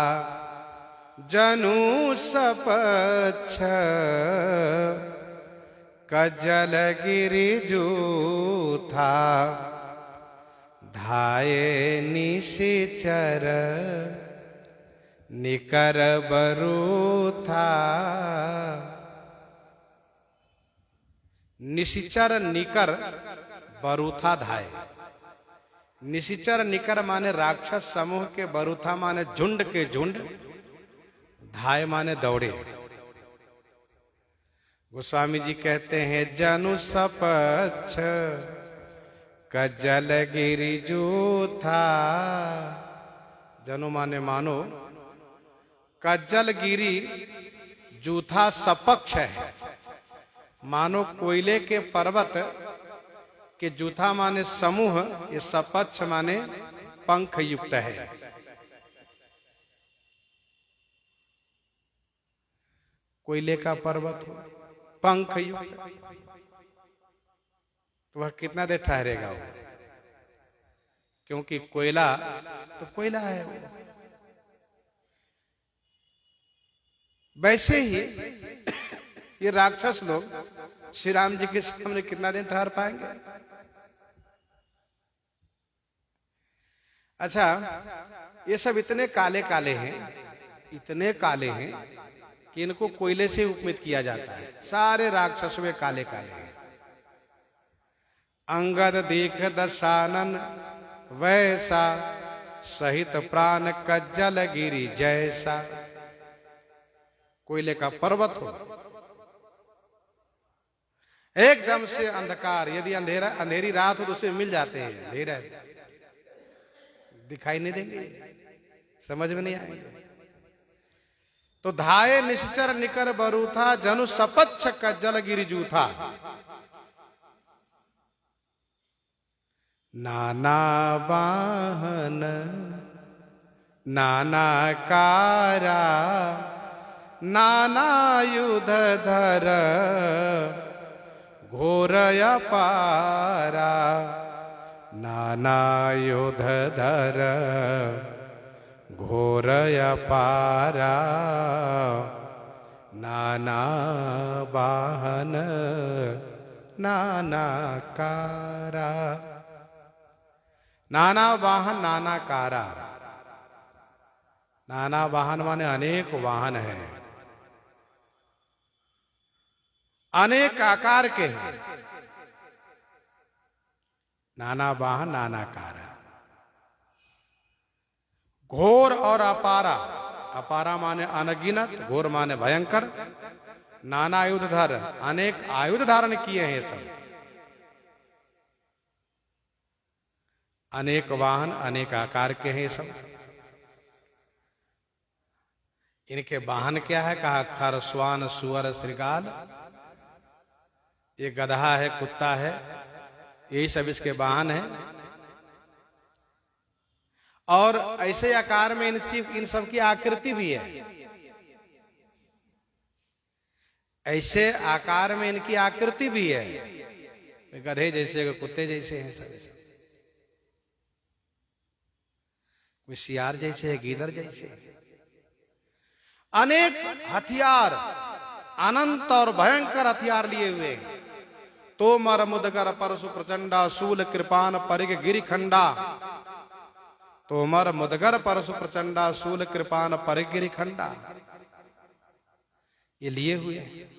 जनु सपक्ष कजलगिरि जूथा, धाये निशिचर निकर बरूथा। निशिचर निकर बरूथा धाये। निशिचर निकर माने राक्षस समूह के, बरूथा माने झुंड के झुंड, धाय माने दौड़े। गोस्वामी जी कहते हैं जनु सपक्ष कजलगिरि जूथा। जनु माने मानो, कजलगिरि जूथा सपक्ष है, मानो कोयले के पर्वत के जूथा माने समूह, ये सपक्ष माने पंख युक्त है। कोयले का पर्वत हो, पंख युक्त, तो वह कितना देर ठहरेगा वो? क्योंकि कोयला तो कोयला है वो। वैसे ही ये राक्षस लोग श्री राम जी के सामने कितना दिन ठहर पाएंगे? अच्छा, ये सब इतने काले काले हैं, इतने काले हैं कि इनको कोयले से उपमित किया जाता है। सारे राक्षस वे काले काले हैं। अंगद देख दशानन वैसा, सहित प्राण कज्जल गिरी जैसा। कोयले का पर्वत हो, एकदम से अंधकार, यदि अंधेरी रात हो तो उसे मिल जाते हैं, अंधेरा दिखाई नहीं देंगे, समझ में नहीं आएंगे। तो धाये निश्चर निकर बरूथा, जनु सपच्छ कज्जल गिरि जूथा। नाना वाहन नाना कारा, नाना युध धर घोर अपारा। नाना युध धर घोर अपारा, नाना वाहन नाना कारा। नाना वाहन नाना कारा। नाना वाहन माने अनेक वाहन है, अनेक आकार के हैं। नाना वाहन नाना कारा। घोर और अपारा। अपारा माने अनगिनत, घोर माने भयंकर। नाना आयुध धर, अनेक आयुध धारण किए हैं सब। अनेक वाहन अनेक आकार के हैं सब। इनके वाहन क्या है? कहा खर स्वान सुअर श्रृगाल। ये गधा है, कुत्ता है, यही सब इसके वाहन है। और ऐसे आकार में इन सब की आकृति भी है। ऐसे आकार में इनकी आकृति भी है, गधे जैसे, कुत्ते जैसे हैं सब। कोई सियार जैसे है, गीदड़ जैसे है। अनेक हथियार, अनंत और भयंकर हथियार लिए हुए। तोमर मुदगर परशु प्रचंडा, शूल कृपान परिग गिरिखंडा। तोमर मुदगर परशु प्रचंडा, शूल कृपान परिग गिरिखंडा। ये लिए हुए हैं।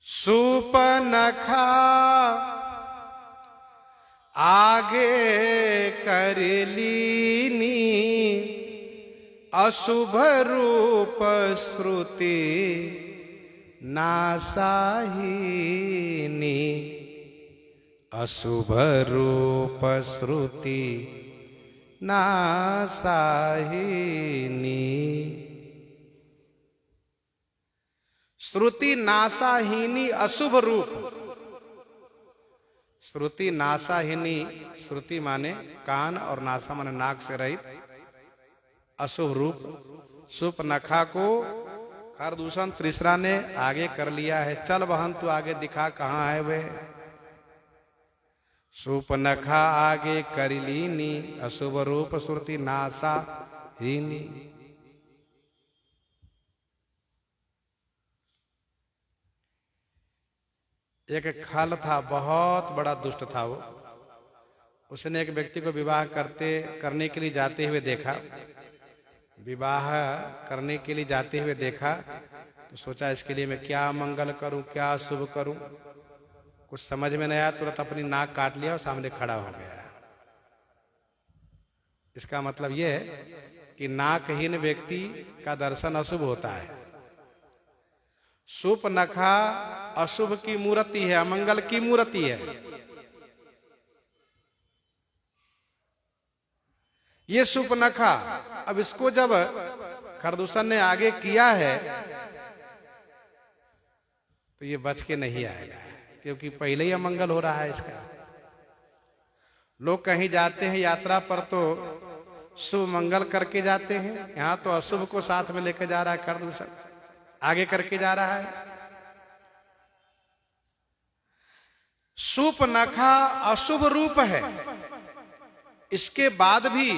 सूपनखा आगे कर लीनी, अशुभ रूप श्रुति नासाहिनी। अशुभ रूप श्रुति नासाहिनी। श्रुति नासाहिनी, अशुभ रूप। श्रुति नासाहिनी, श्रुति माने कान और नासा माने नाक से रहित, अशुभ रूप। सुपनखा को खरदूषण तीसरा ने आगे कर लिया है। चल बहन तू आगे दिखा कहाँ है वे। सुपनखा आगे कर लीनी, अशुभ रूप श्रुति नासाहिनी। एक खल था, बहुत बड़ा दुष्ट था वो। उसने एक व्यक्ति को विवाह करने के लिए जाते हुए देखा। विवाह करने के लिए जाते हुए देखा तो सोचा इसके लिए मैं क्या मंगल करूं, क्या शुभ करूं। कुछ समझ में नहीं आया, तुरंत अपनी नाक काट लिया और सामने खड़ा हो गया। इसका मतलब यह है कि नाकहीन व्यक्ति का दर्शन अशुभ होता है। सुपनखा अशुभ की मूर्ति है, अमंगल की मूर्ति है। ये सुपनखा, अब इसको जब खरदूषण ने आगे किया है तो ये बच के नहीं आएगा, क्योंकि पहले ही अमंगल हो रहा है इसका। लोग कहीं जाते हैं यात्रा पर तो शुभ मंगल करके जाते हैं, यहां तो अशुभ को साथ में लेकर जा रहा है खरदूषण, आगे करके जा रहा है। सुपनखा अशुभ रूप है, इसके बाद भी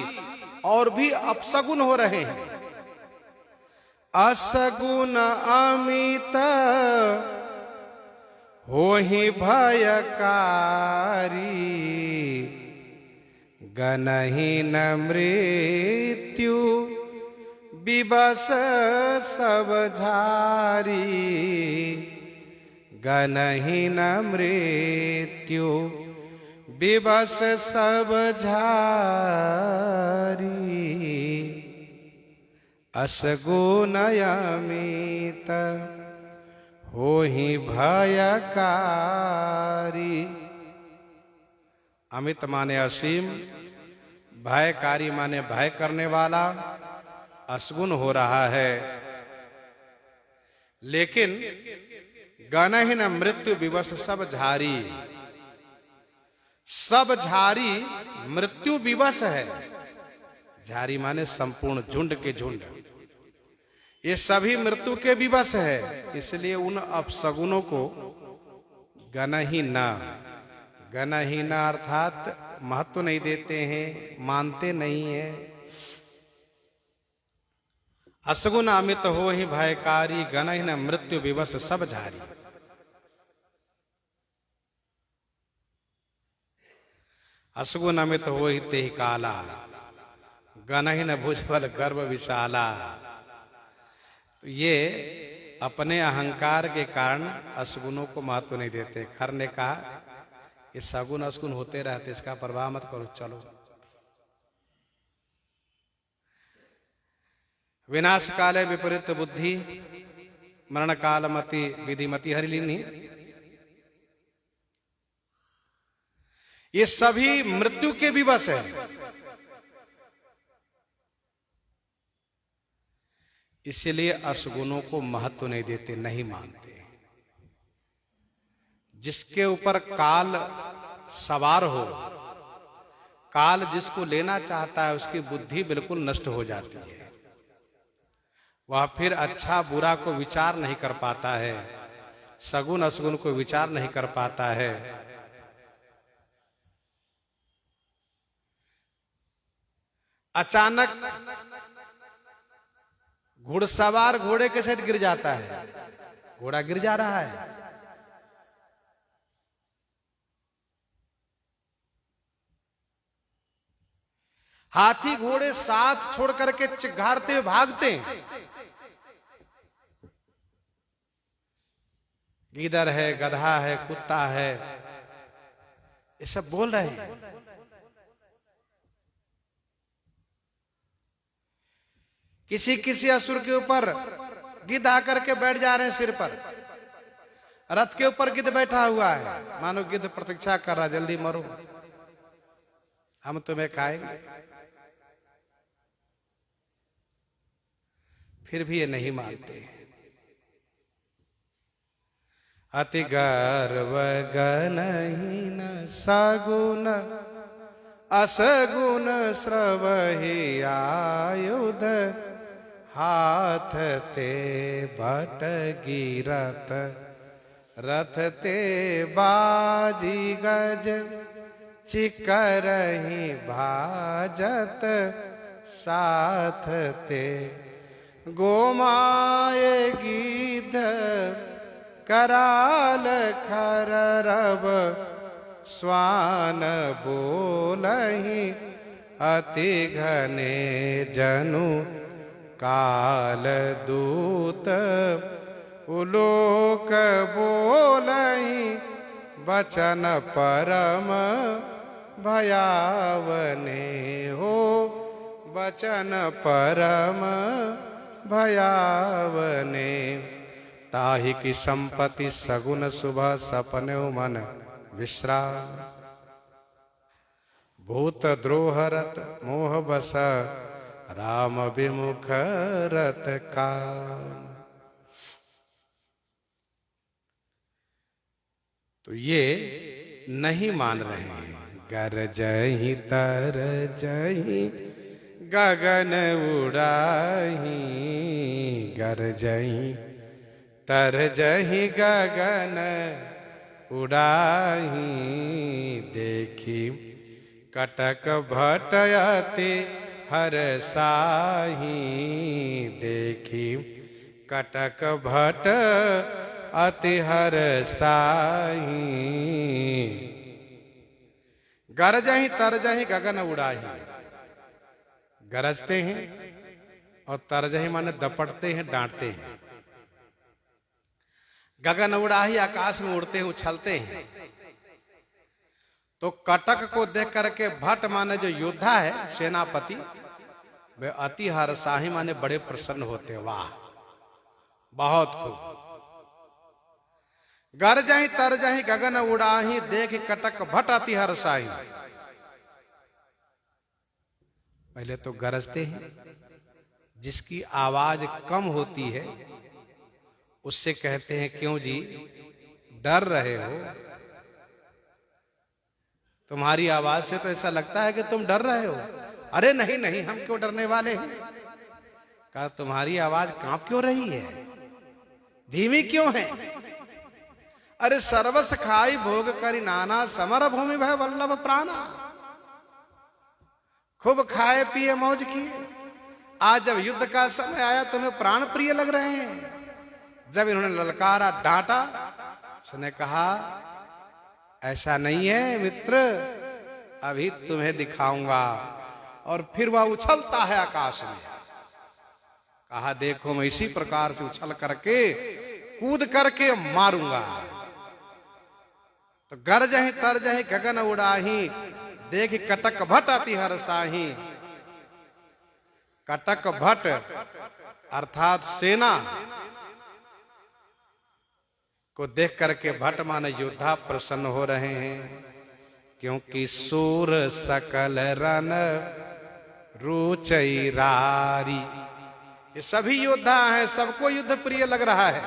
और भी अपशगुन हो रहे हैं। असगुन अमित होहि भयकारी, गनहीन मृत्यु विबस सब झारी। गनहीन मृत्यु विवश सब झारी असगुण अमित होहि भयकारी। अमित माने असीम, भयकारी माने भय करने वाला, असगुण हो रहा है। लेकिन गणहीन मृत्यु विवश सब झारी, सब झारी मृत्यु विवश है। झारी माने संपूर्ण झुंड के झुंड, ये सभी मृत्यु के विवश है। इसलिए उन अपसगुनों को गणहीना, गणहीना अर्थात महत्व नहीं देते हैं, मानते नहीं हैं। असगुन अमित हो ही भयकारी, गणहीन मृत्यु विवश सब झारी। असगुन अमित हो ही ते काला, गणहीन भुजबल गर्भ विशाला। तो ये अपने अहंकार के कारण असगुनों को महत्व नहीं देते। खर ने कहा ये सगुन असगुन होते रहते, इसका परवाह मत करो, चलो। विनाश काले विपरीत बुद्धि, मरण काल मति विधिमति हरिलीनी। ये सभी मृत्यु के विवश है। इसलिए असगुणों को महत्व नहीं देते, नहीं मानते। जिसके ऊपर काल सवार हो, काल जिसको लेना चाहता है, उसकी बुद्धि बिल्कुल नष्ट हो जाती है। वह फिर अच्छा बुरा को विचार नहीं कर पाता है, सगुन असगुन को विचार नहीं कर पाता है। अचानक घुड़सवार घोड़े के साथ गिर जाता है, घोड़ा गिर जा रहा है। हाथी घोड़े साथ छोड़ करके चिघाड़ते हुए भागते हैं। गीदड़ है, गधा है, कुत्ता है, ये सब बोल रहे हैं। किसी किसी असुर के ऊपर गिद्ध आकर के बैठ जा रहे हैं सिर पर। रथ के ऊपर गिद्ध बैठा हुआ है, मानो गिद्ध प्रतीक्षा कर रहा, जल्दी मरो, हम तुम्हें खाएंगे। फिर भी ये नहीं मानते। अति गर्व गणहीन सगुन असगुन स्रवहि आयुध, हाथ ते बटगी रथ, रथ ते बाजी गज, चिकरहि भाजत साथ ते। गोमाए गीध कराल खररव, स्वान बोलहि अति घने जनु, काल दूत उलोक बोलहि, वचन परम भयावने हो, वचन परम भयावने। ताहि की संपत्ति सगुन सुबह सपने मन विश्राम, भूत द्रोह रत मोह बस, राम विमुख रत काम। तो ये नहीं मान रहे हैं। गरजहि तरजहि गगन उड़ाही, गरजहि तरजहि गगन उड़ाही। देखी कटक भटयति हरसाही, देखी कटक भट अति हरसाही। गरजहि तरजहि गगन उड़ाही, गरजते हैं और तरजहि माने दपटते हैं, डांटते हैं। गगन उड़ाही, आकाश में उड़ते हैं, उछलते हैं। तो कटक को देख करके भट्ट माने जो योद्धा है सेनापति, वे अति हर्षाही माने बड़े प्रसन्न होते। वाह, बहुत खूब। गरजहि तरजहि गगन उड़ाही, देख कटक भट्ट अति हर्षाही। पहले तो गरजते हैं, जिसकी आवाज कम होती है उससे कहते हैं क्यों जी डर रहे हो? तुम्हारी आवाज से तो ऐसा लगता है कि तुम डर रहे हो। अरे नहीं नहीं, हम क्यों डरने वाले हैं। कहा तुम्हारी आवाज कांप क्यों रही है, धीमी क्यों है? अरे सर्वस खाई भोग करी नाना, समर भूमि भय वल्लभ प्राणा। खूब खाए पिए मौज किए, आज जब युद्ध का समय आया तुम्हें प्राण प्रिय लग रहे हैं। जब इन्होंने ललकारा डांटा, उसने कहा ऐसा नहीं है मित्र, अभी तुम्हें दिखाऊंगा। और फिर वह उछलता है आकाश में। कहा देखो मैं इसी प्रकार से उछल करके कूद करके मारूंगा। तो गरजहि तरजहि गगन उड़ाही, देख कटक भट्ट अति हर्षाही। कटक भट्ट अर्थात सेना को देख करके भट्ट माने योद्धा प्रसन्न हो रहे हैं, क्योंकि सूर सकल रन रुचैरारी। ये सभी योद्धा हैं, सबको युद्ध प्रिय लग रहा है।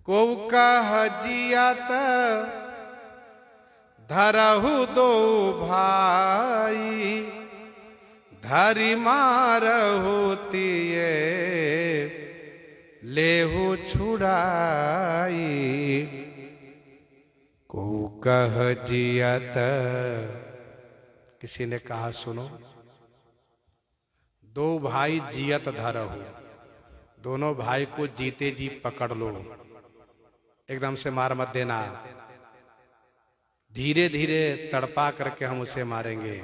को कह जियत धरहु दो भाई, धरि मारहु तिये लेहु छुड़ाई। को कह जियत, किसी ने कहा सुनो, दो भाई जियत धरहु, दोनों भाई को जीते जी पकड़ लो, एकदम से मार मत देना, धीरे धीरे तड़पा करके हम उसे मारेंगे।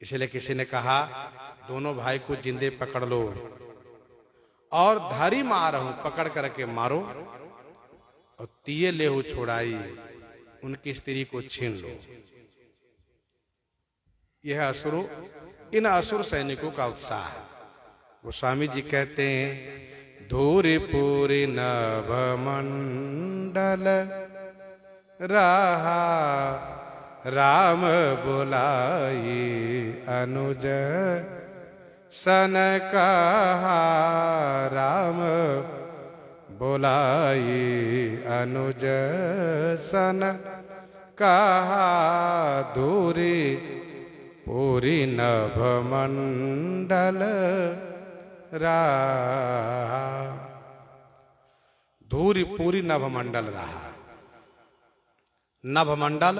इसलिए किसी ने कहा दोनों भाई को जिंदे पकड़ लो और धरी मारहु, पकड़ करके मारो, और तिये लेहु छोड़ाई, उनकी स्त्री को छीन लो। यह असुरों, इन असुर सैनिकों का उत्साह है। गोस्वामी जी कहते हैं धूरी पूरी नभ मंडल रहा, राम बुलाई अनुज सन कहा। राम बुलाई अनुज सन कहा, धूरी पूरी नभ मंडल रहा। धूरी पूरी नभ मंडल रहा, नभ मंडल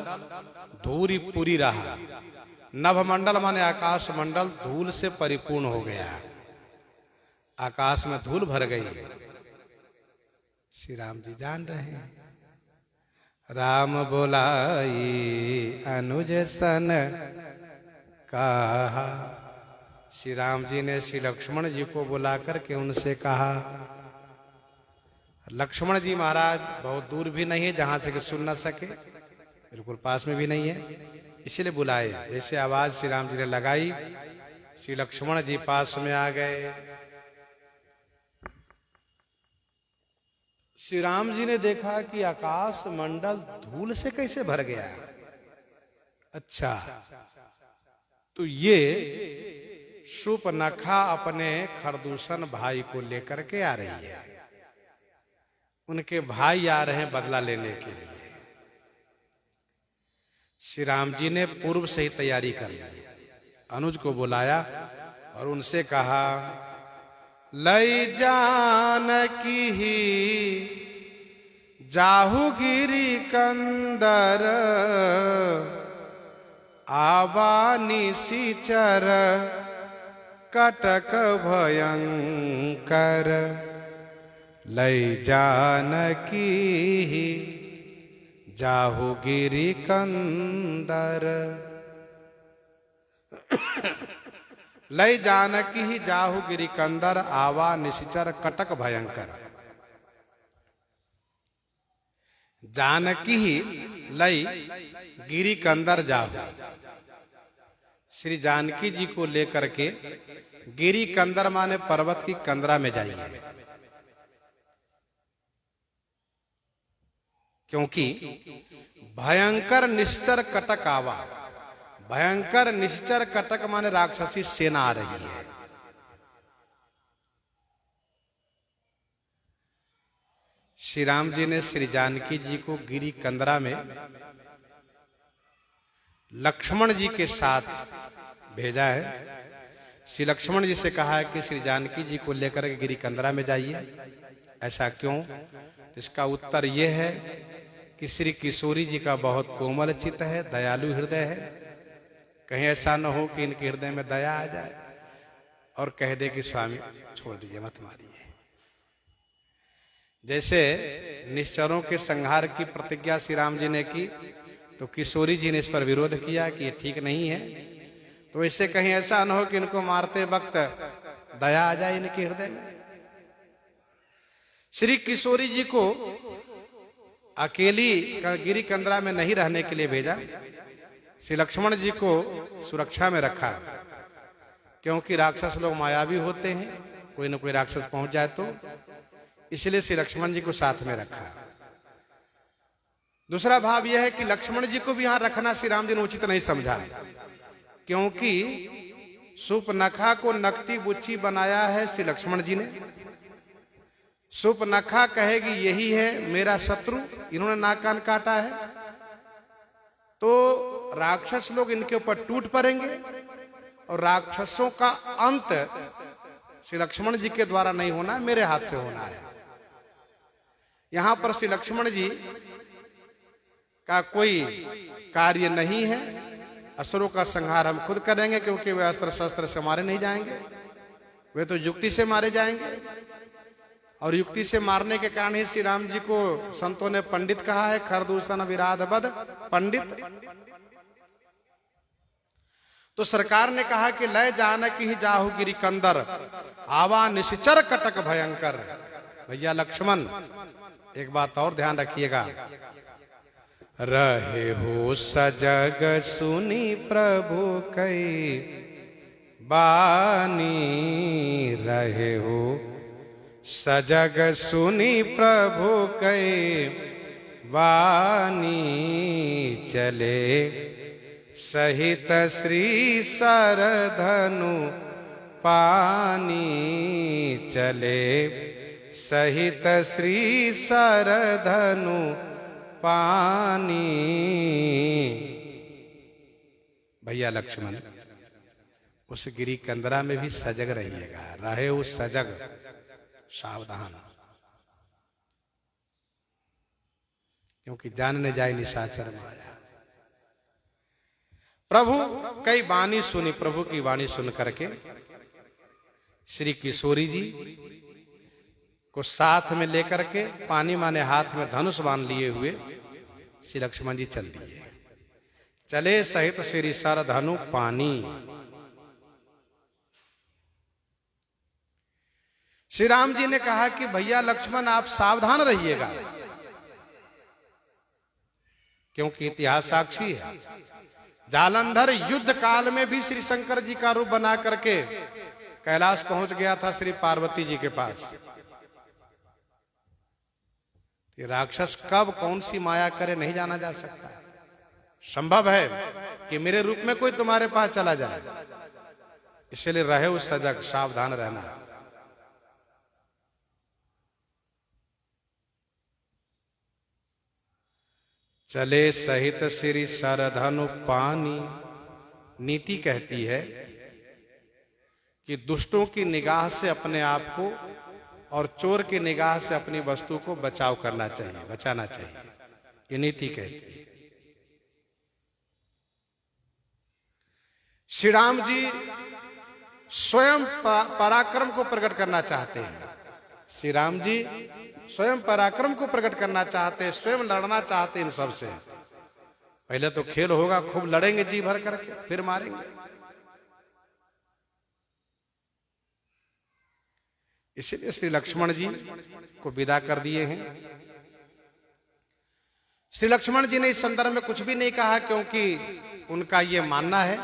धूरी पूरी रहा। नभ मंडल माने आकाश मंडल धूल से परिपूर्ण हो गया, आकाश में धूल भर गई। श्री राम जी जान रहे हैं, राम बोलाई अनुज सन कहा। श्री राम जी ने श्री लक्ष्मण जी को बुला करके उनसे कहा, लक्ष्मण जी महाराज बहुत दूर भी नहीं है जहां से कि सुन न सके, बिल्कुल पास में भी नहीं है, इसलिए बुलाए। जैसे आवाज श्री राम जी ने लगाई, श्री लक्ष्मण जी पास में आ गए। श्री राम जी ने देखा कि आकाश मंडल धूल से कैसे भर गया। अच्छा, तो ये शूर्पणखा अपने खरदूषण भाई को लेकर के आ रही है। उनके भाई आ रहे हैं बदला लेने के लिए। श्री राम जी ने पूर्व से ही तैयारी कर ली। अनुज को बुलाया और उनसे कहा, लई जानकी ही जाहु गिरी कंदर, आवानी सिचर कटक भयंकर। लई जानकी ही जाहु गिरी कंदर। लई जानकी ही जाहु गिरी कंदर, आवा निशिचर कटक भयंकर। जानकी ही लई गिरी कंदर जाओ। श्री जानकी जी को लेकर के गिरी कंदर माने पर्वत की कंदरा में जाइए, क्योंकि भयंकर निश्चर कटक आवा। भयंकर निश्चर कटक माने राक्षसी सेना आ रही है। श्री राम जी ने श्री जानकी जी को गिरी कंदरा में लक्ष्मण जी के साथ भेजा है। श्री लक्ष्मण जी से कहा है कि श्री जानकी जी को लेकर के गिरी कंदरा में जाइए। ऐसा क्यों? इसका उत्तर यह है कि श्री किशोरी जी का बहुत कोमल चित्त है, दयालु हृदय है। कहीं ऐसा न हो कि इनके हृदय में दया आ जाए और कह दे कि स्वामी छोड़ दीजिए, मत मारिए। जैसे निश्चरों के संहार की प्रतिज्ञा श्री राम जी ने की, तो किशोरी जी ने इस पर विरोध किया कि ये ठीक नहीं है। तो इससे कहीं ऐसा न हो कि इनको मारते वक्त दया आ जाए इनके हृदय में। श्री किशोरी जी को अकेली गिरी कंदरा में नहीं रहने के लिए भेजा। श्री लक्ष्मण जी को सुरक्षा में रखा, क्योंकि राक्षस लोग मायावी होते हैं, कोई न कोई राक्षस पहुंच जाए तो, इसलिए श्री लक्ष्मण जी को साथ में रखा। दूसरा भाव यह है कि लक्ष्मण जी को भी यहां रखना श्री राम जी ने उचित नहीं समझा, क्योंकि सुपनखा को नकटी बुच्ची बनाया है श्री लक्ष्मण जी ने। सुपनखा कहेगी यही है मेरा शत्रु, इन्होंने नाक कान काटा है, तो राक्षस लोग इनके ऊपर टूट पड़ेंगे और राक्षसों का अंत श्री लक्ष्मण जी के द्वारा नहीं होना, मेरे हाथ से होना है। यहां पर श्री लक्ष्मण जी का कोई कार्य नहीं है। असुरों का संहार हम खुद करेंगे, क्योंकि वे अस्त्र शस्त्र से मारे नहीं जाएंगे, वे तो युक्ति से मारे जाएंगे। और युक्ति से मारने के कारण ही श्री राम जी को संतों ने पंडित कहा है, खरदूषण विराध बद पंडित। तो सरकार ने कहा कि लय जानकी ही जाहु गिरी कंदर, आवा निश्चर कटक भयंकर। भैया लक्ष्मण, एक बात और ध्यान रखिएगा, रहे हो सजग सुनी प्रभु कई बानी। रहे हो सजग सुनी प्रभु कई वानी। चले सहित श्री सरधनु पानी। चले सहित श्री सरधनु पानी। भैया लक्ष्मण, उस गिरी कंदरा में भी सजग रहिएगा। रहे उस सजग, सावधान, क्योंकि जानने जाए निशाचर माया। प्रभु कई वाणी सुनी, प्रभु की वाणी सुन करके श्री किशोरी जी को साथ में लेकर के, पानी माने हाथ में धनुष बांध लिए हुए, श्री लक्ष्मण जी चल दिए। चले सहित श्री सर धनु पानी। श्री राम जी ने कहा कि भैया लक्ष्मण आप सावधान रहिएगा, क्योंकि इतिहास साक्षी है। जालंधर युद्ध काल में भी श्री शंकर जी का रूप बना करके कैलाश पहुंच गया था श्री पार्वती जी के पास। ये राक्षस कब कौन सी माया करे नहीं जाना जा सकता। संभव है कि मेरे रूप में कोई तुम्हारे पास चला जाए, इसलिए रहे उस सजग, सावधान रहना। चले सहित श्री सरधनु पानी। नीति कहती है कि दुष्टों की निगाह से अपने आप को और चोर की निगाह से अपनी वस्तु को बचाव करना चाहिए, बचाना चाहिए, ये नीति कहती है। श्री राम जी स्वयं पराक्रम को प्रकट करना चाहते हैं। श्री राम जी स्वयं पराक्रम को प्रकट करना चाहते हैं, स्वयं लड़ना चाहते हैं इन सब से। पहले तो खेल होगा, खूब लड़ेंगे जी भर करके, फिर मारेंगे। इसलिए श्री लक्ष्मण जी को विदा कर दिए हैं। श्री लक्ष्मण जी ने इस संदर्भ में कुछ भी नहीं कहा, क्योंकि उनका ये मानना है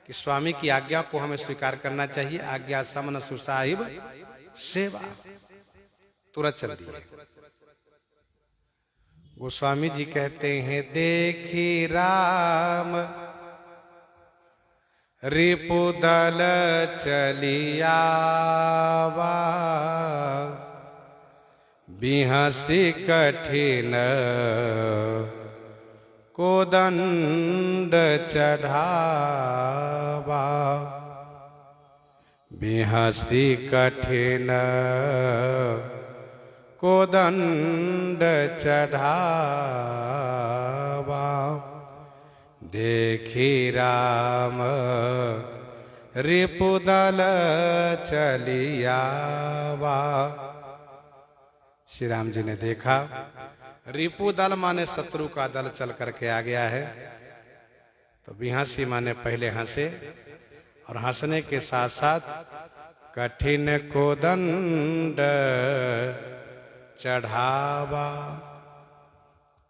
कि स्वामी की आज्ञा को हमें स्वीकार करना चाहिए। आज्ञा समन सुसाहिब सेवा, तुरंत चल दिए। गोस्वामी जी कहते हैं, देखी राम रिपुदल चलियावा, बिहसी कठिन कोदंड चढ़ावा, बिहसी कठिन कोदंड चढ़ावा, देखी राम रिपुदल चलियावा। श्री राम जी ने देखा, रिपुदल माने शत्रु का दल चल करके आ गया है। तो बिहासी माने पहले हंसे, और हंसने के साथ साथ कठिन कोदंड चढ़ावा।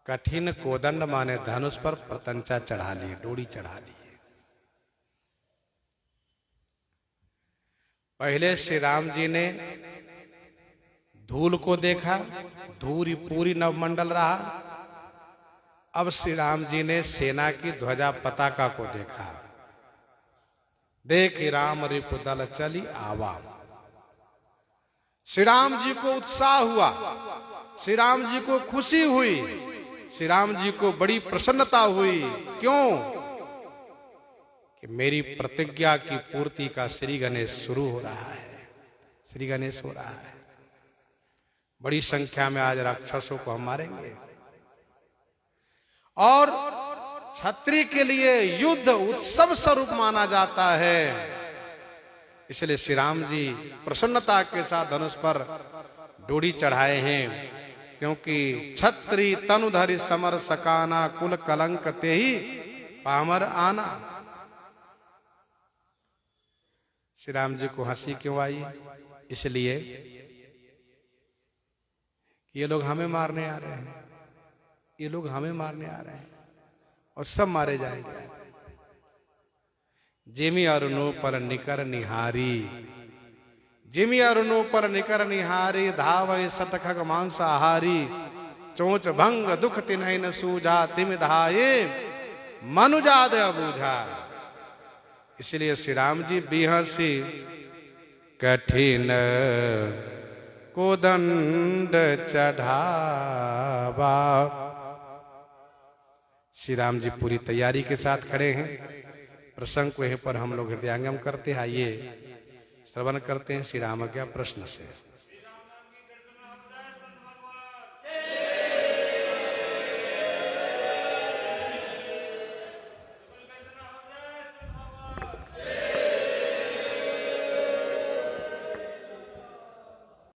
कठिन कोदंड माने धनुष पर प्रतंचा चढ़ा लिए, डोरी चढ़ा लिए। पहले श्री राम जी ने धूल को देखा, धूल पूरी नवमंडल रहा। अब श्री राम जी ने सेना की ध्वजा पताका को देखा। देख राम रिपुदल चली आवा। श्री राम जी को उत्साह हुआ, श्री राम जी को खुशी हुई, श्री राम जी को बड़ी प्रसन्नता हुई। क्यों? कि मेरी प्रतिज्ञा की पूर्ति का श्री गणेश शुरू हो रहा है, श्री गणेश हो रहा है। बड़ी संख्या में आज राक्षसों को हम मारेंगे। और क्षत्रिय के लिए युद्ध उत्सव स्वरूप माना जाता है। इसलिए श्री राम जी प्रसन्नता के साथ धनुष पर डोरी चढ़ाए हैं, क्योंकि छत्री तनुधरि समर सकाना, कुल कलंक ते ही पामर आना। श्री राम जी को हंसी क्यों आई? इसलिए ये लोग हमें मारने आ रहे हैं, ये लोग हमें मारने आ रहे हैं, और सब मारे जाएंगे। जिमि अरुणो पर निकर निहारी, जिमि अरुणो पर निकर निहारी, धावै सटखग मांस आहारी, चोंच भंग दुख तिन्हि न सूझा, तिम धाये मनुजाद अबूझा। इसलिए श्री राम जी बिहसी कठिन कोदंड चढ़ावा। श्री राम जी पूरी तैयारी के साथ खड़े हैं। प्रसंग को यहीं पर हम लोग हृदयंगम करते हैं। आइए श्रवण करते हैं श्री राम के प्रश्न से।